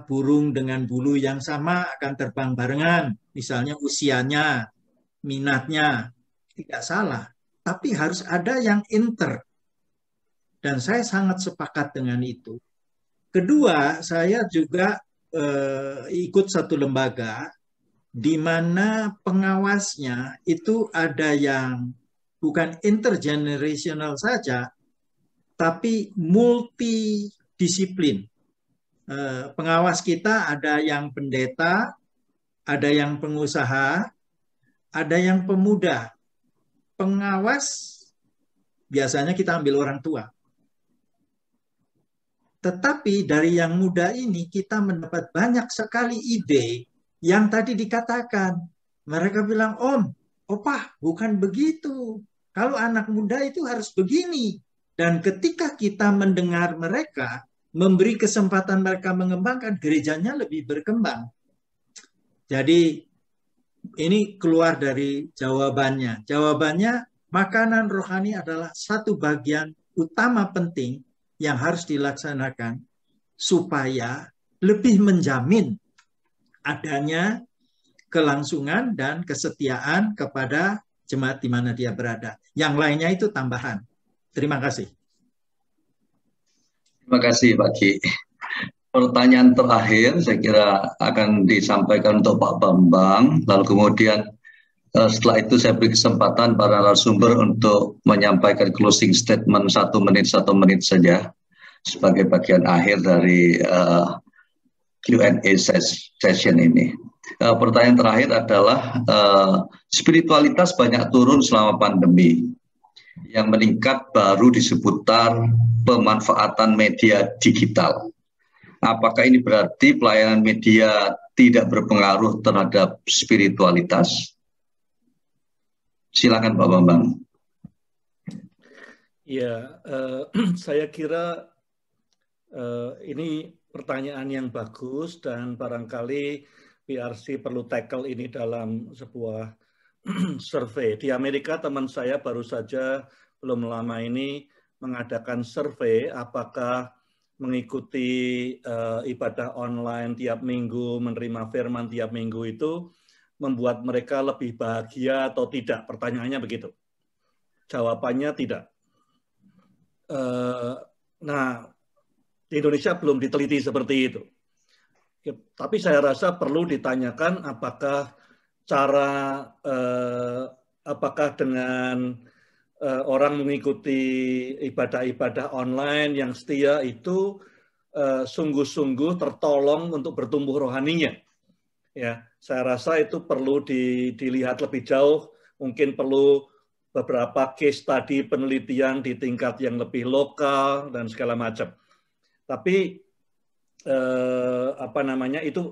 burung dengan bulu yang sama akan terbang barengan, misalnya usianya, minatnya, tidak salah. Tapi harus ada yang inter. Dan saya sangat sepakat dengan itu. Kedua, saya juga ikut satu lembaga di mana pengawasnya itu ada yang bukan intergenerational saja, tapi multidisiplin. Pengawas kita ada yang pendeta, ada yang pengusaha, ada yang pemuda. Pengawas biasanya kita ambil orang tua. Tetapi dari yang muda ini kita mendapat banyak sekali ide yang tadi dikatakan. Mereka bilang, Om, Opa, bukan begitu. Kalau anak muda itu harus begini. Dan ketika kita mendengar mereka, memberi kesempatan mereka mengembangkan, gerejanya lebih berkembang. Jadi ini keluar dari jawabannya. Jawabannya, makanan rohani adalah satu bagian utama penting yang harus dilaksanakan supaya lebih menjamin adanya kelangsungan dan kesetiaan kepada jemaat di mana dia berada. Yang lainnya itu tambahan. Terima kasih. Terima kasih Pak Ki. Pertanyaan terakhir saya kira akan disampaikan untuk Pak Bambang, lalu kemudian setelah itu saya beri kesempatan para narasumber untuk menyampaikan closing statement 1 menit saja sebagai bagian akhir dari Q&A session ini. Pertanyaan terakhir adalah spiritualitas banyak turun selama pandemi. Yang meningkat baru di seputar pemanfaatan media digital. Apakah ini berarti pelayanan media tidak berpengaruh terhadap spiritualitas? Silakan Pak Bambang. Ya, saya kira ini pertanyaan yang bagus dan barangkali PRC perlu tackle ini dalam sebuah survei. Di Amerika teman saya baru saja belum lama ini mengadakan survei apakah mengikuti ibadah online tiap minggu, menerima firman tiap minggu itu membuat mereka lebih bahagia atau tidak. Pertanyaannya begitu. Jawabannya tidak. Nah, di Indonesia belum diteliti seperti itu. Tapi saya rasa perlu ditanyakan apakah apakah dengan orang mengikuti ibadah-ibadah online yang setia itu sungguh-sungguh tertolong untuk bertumbuh rohaninya. Ya, saya rasa itu perlu dilihat lebih jauh. Mungkin perlu beberapa case study penelitian di tingkat yang lebih lokal dan segala macam. Tapi itu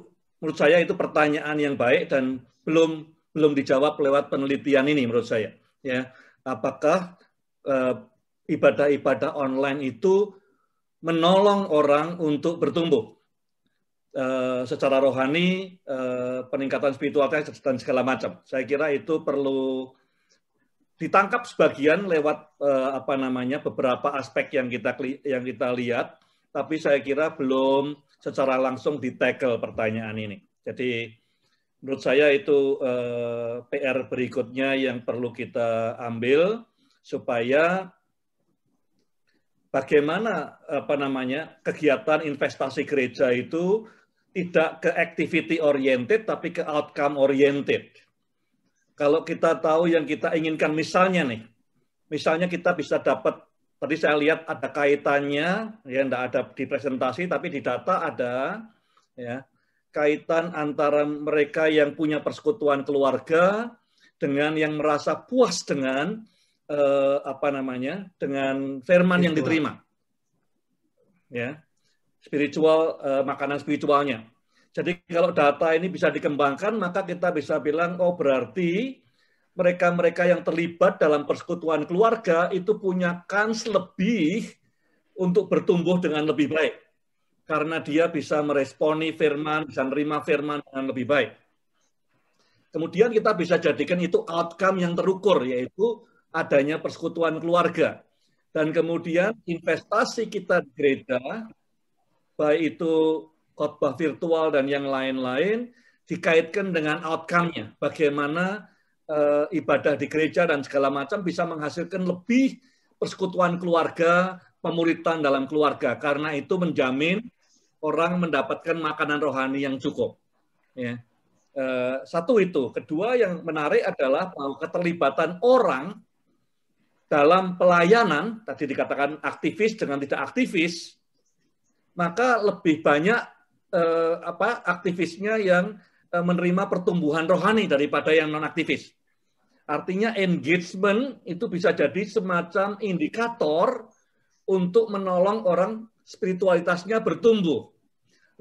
menurut saya itu pertanyaan yang baik dan belum dijawab lewat penelitian ini menurut saya. Ya, apakah ibadah-ibadah online itu menolong orang untuk bertumbuh secara rohani, peningkatan spiritualitas dan segala macam. Saya kira itu perlu ditangkap sebagian lewat beberapa aspek yang kita lihat, tapi saya kira belum secara langsung di-tackle pertanyaan ini. Jadi menurut saya itu PR berikutnya yang perlu kita ambil supaya bagaimana kegiatan investasi gereja itu tidak ke activity oriented tapi ke outcome oriented. Kalau kita tahu yang kita inginkan misalnya kita bisa dapat, tadi saya lihat ada kaitannya, ya tidak ada di presentasi tapi di data ada, ya, kaitan antara mereka yang punya persekutuan keluarga dengan yang merasa puas dengan dengan firman yang diterima, ya, spiritual, makanan spiritualnya. Jadi kalau data ini bisa dikembangkan, maka kita bisa bilang, oh berarti mereka-mereka yang terlibat dalam persekutuan keluarga itu punya kans lebih untuk bertumbuh dengan lebih baik. Karena dia bisa meresponi firman, bisa menerima firman dengan lebih baik. Kemudian kita bisa jadikan itu outcome yang terukur, yaitu adanya persekutuan keluarga. Dan kemudian investasi kita di gereja, baik itu khotbah virtual dan yang lain-lain, dikaitkan dengan outcome-nya. Bagaimana ibadah di gereja dan segala macam bisa menghasilkan lebih persekutuan keluarga, pemuritan dalam keluarga. Karena itu menjamin orang mendapatkan makanan rohani yang cukup. Ya. Satu itu. Kedua yang menarik adalah bahwa keterlibatan orang dalam pelayanan, tadi dikatakan aktivis dengan tidak aktivis, maka lebih banyak aktivisnya yang menerima pertumbuhan rohani daripada yang non-aktivis. Artinya engagement itu bisa jadi semacam indikator untuk menolong orang spiritualitasnya bertumbuh.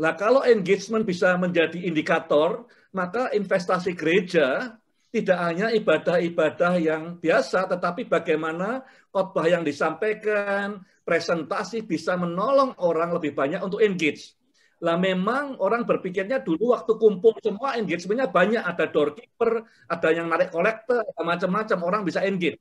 Nah, kalau engagement bisa menjadi indikator, maka investasi gereja tidak hanya ibadah-ibadah yang biasa, tetapi bagaimana khotbah yang disampaikan, presentasi bisa menolong orang lebih banyak untuk engage. Lah memang orang berpikirnya dulu waktu kumpul semua engagementnya banyak, ada doorkeeper, ada yang narik kolektor, macam-macam orang bisa engage.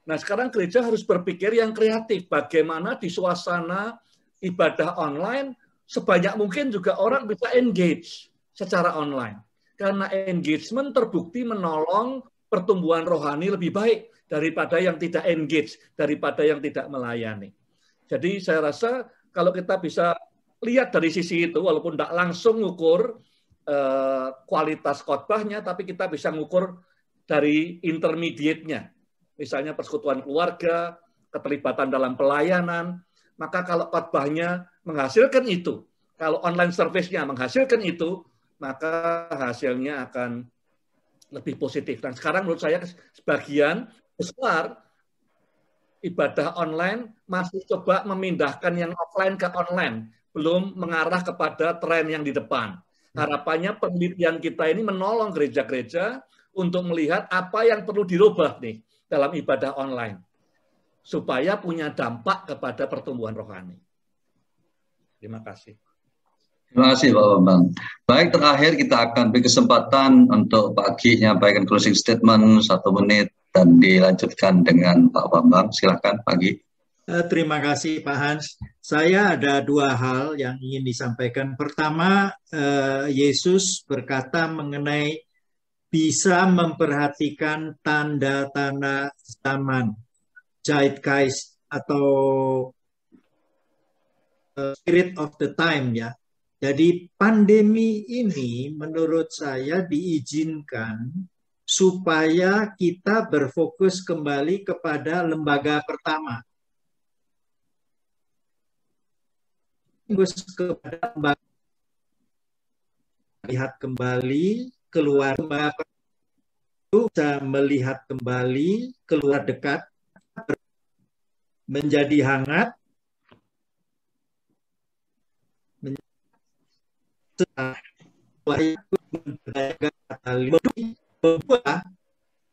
Nah sekarang gereja harus berpikir yang kreatif, bagaimana di suasana ibadah online sebanyak mungkin juga orang bisa engage secara online. Karena engagement terbukti menolong pertumbuhan rohani lebih baik daripada yang tidak engage, daripada yang tidak melayani. Jadi saya rasa kalau kita bisa lihat dari sisi itu, walaupun tidak langsung mengukur kualitas khotbahnya, tapi kita bisa mengukur dari intermediate-nya. Misalnya persekutuan keluarga, keterlibatan dalam pelayanan, maka kalau khotbahnya menghasilkan itu, kalau online service-nya menghasilkan itu, maka hasilnya akan lebih positif. Dan sekarang menurut saya sebagian besar ibadah online masih coba memindahkan yang offline ke online, belum mengarah kepada tren yang di depan. Harapannya penelitian kita ini menolong gereja-gereja untuk melihat apa yang perlu dirubah nih dalam ibadah online, supaya punya dampak kepada pertumbuhan rohani. Terima kasih. Terima kasih Pak Bambang. Baik, terakhir kita akan beri kesempatan untuk Pak Gi menyampaikan closing statement 1 menit dan dilanjutkan dengan Pak Bambang. Silakan Pak Gi. Terima kasih Pak Hans. Saya ada 2 hal yang ingin disampaikan. Pertama, Yesus berkata mengenai bisa memperhatikan tanda-tanda zaman, zeitgeist atau spirit of the time ya. Jadi pandemi ini menurut saya diizinkan supaya kita berfokus kembali kepada lembaga pertama. Fokus kepada lembaga, lihat kembali keluar lembaga itu, bisa melihat kembali keluar dekat, menjadi hangat,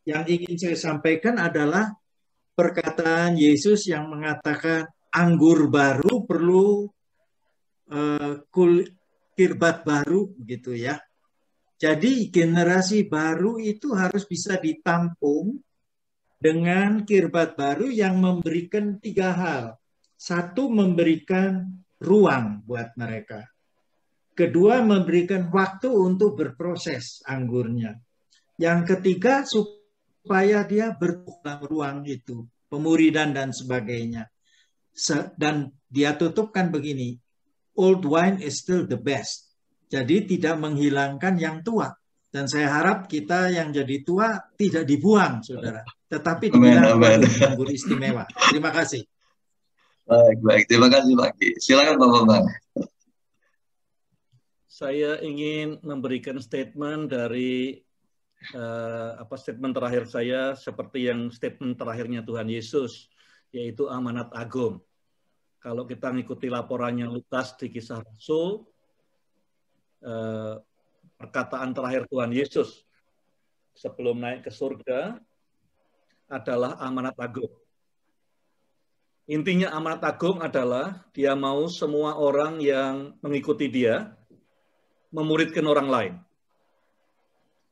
yang ingin saya sampaikan adalah perkataan Yesus yang mengatakan anggur baru perlu kirbat baru gitu ya. Jadi generasi baru itu harus bisa ditampung dengan kirbat baru yang memberikan 3 hal. 1, memberikan ruang buat mereka. Kedua, memberikan waktu untuk berproses anggurnya. Yang ketiga, supaya dia berpulang ruang itu, pemuridan dan sebagainya. Dan dia tutupkan begini, old wine is still the best. Jadi tidak menghilangkan yang tua. Dan saya harap kita yang jadi tua tidak dibuang, saudara. Tetapi dibilang anggur istimewa. Terima kasih. Baik. Terima kasih Pak Gi. Silakan Pak Bambang. Saya ingin memberikan statement dari statement terakhir saya seperti yang statement terakhirnya Tuhan Yesus, yaitu amanat agung. Kalau kita mengikuti laporannya Lukas di Kisah Rasul, perkataan terakhir Tuhan Yesus sebelum naik ke surga adalah amanat agung. Intinya amanat agung adalah dia mau semua orang yang mengikuti dia memuridkan orang lain.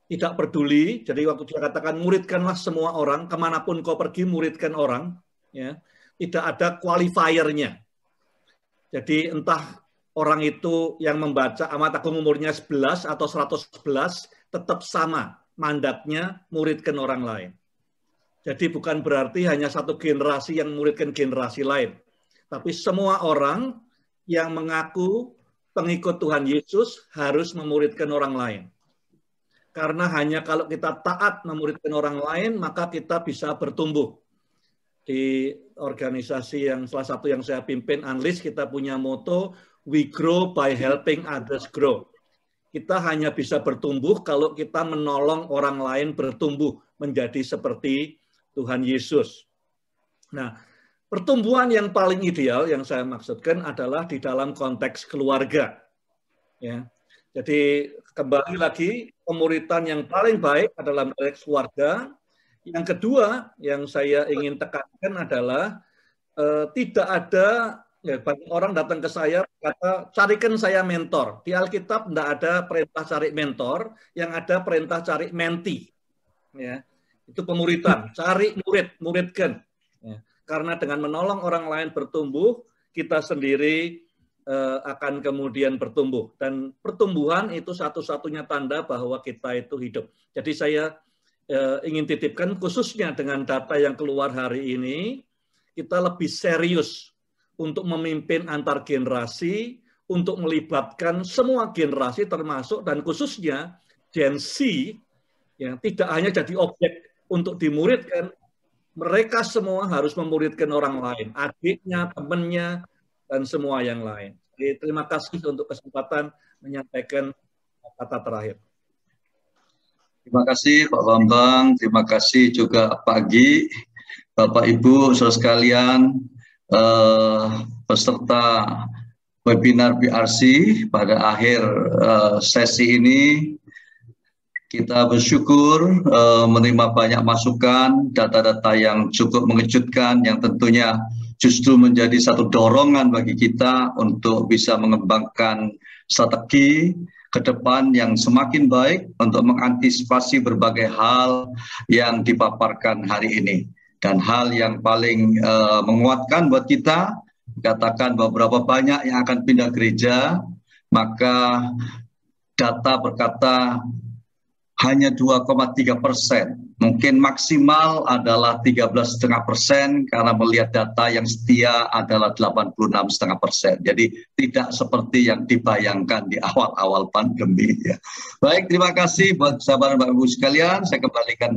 Tidak peduli, jadi waktu dia katakan muridkanlah semua orang, kemanapun kau pergi muridkan orang, ya. tidak ada qualifiernya. Jadi entah orang itu yang membaca Amat Agung umurnya 11 atau 111, tetap sama mandatnya muridkan orang lain. Jadi bukan berarti hanya satu generasi yang muridkan generasi lain. Tapi semua orang yang mengaku pengikut Tuhan Yesus harus memuridkan orang lain. Karena hanya kalau kita taat memuridkan orang lain, maka kita bisa bertumbuh. Di organisasi yang salah satu yang saya pimpin, Unleash, kita punya moto, we grow by helping others grow. Kita hanya bisa bertumbuh kalau kita menolong orang lain bertumbuh menjadi seperti Tuhan Yesus. Nah, pertumbuhan yang paling ideal yang saya maksudkan adalah di dalam konteks keluarga. Ya. Jadi kembali lagi, pemuritan yang paling baik adalah konteks keluarga. Yang kedua yang saya ingin tekankan adalah tidak ada, ya, banyak orang datang ke saya kata carikan saya mentor. Di Alkitab tidak ada perintah cari mentor, yang ada perintah cari menti. Ya, itu pemuritan, cari murid, muridkan. Ya, karena dengan menolong orang lain bertumbuh, kita sendiri akan kemudian bertumbuh. Dan pertumbuhan itu satu-satunya tanda bahwa kita itu hidup. Jadi saya ingin titipkan khususnya dengan data yang keluar hari ini, kita lebih serius untuk memimpin antar generasi, untuk melibatkan semua generasi termasuk dan khususnya Gen Z, yang tidak hanya jadi objek untuk dimuridkan, mereka semua harus memuridkan orang lain, adiknya, temannya, dan semua yang lain. Jadi, terima kasih untuk kesempatan menyampaikan kata terakhir. Terima kasih Pak Bambang, terima kasih juga Pak Gi, Bapak Ibu, saudara sekalian, peserta webinar BRC pada akhir sesi ini. Kita bersyukur menerima banyak masukan, data-data yang cukup mengejutkan, yang tentunya justru menjadi satu dorongan bagi kita untuk bisa mengembangkan strategi ke depan yang semakin baik untuk mengantisipasi berbagai hal yang dipaparkan hari ini. Dan hal yang paling menguatkan buat kita, katakan beberapa banyak yang akan pindah gereja, maka data berkata hanya 2,3%, mungkin maksimal adalah 13,5% karena melihat data yang setia adalah 86,5%. Jadi tidak seperti yang dibayangkan di awal-awal pandemi. Ya. Baik, terima kasih buat sahabat Bapak Ibu sekalian. Saya kembalikan.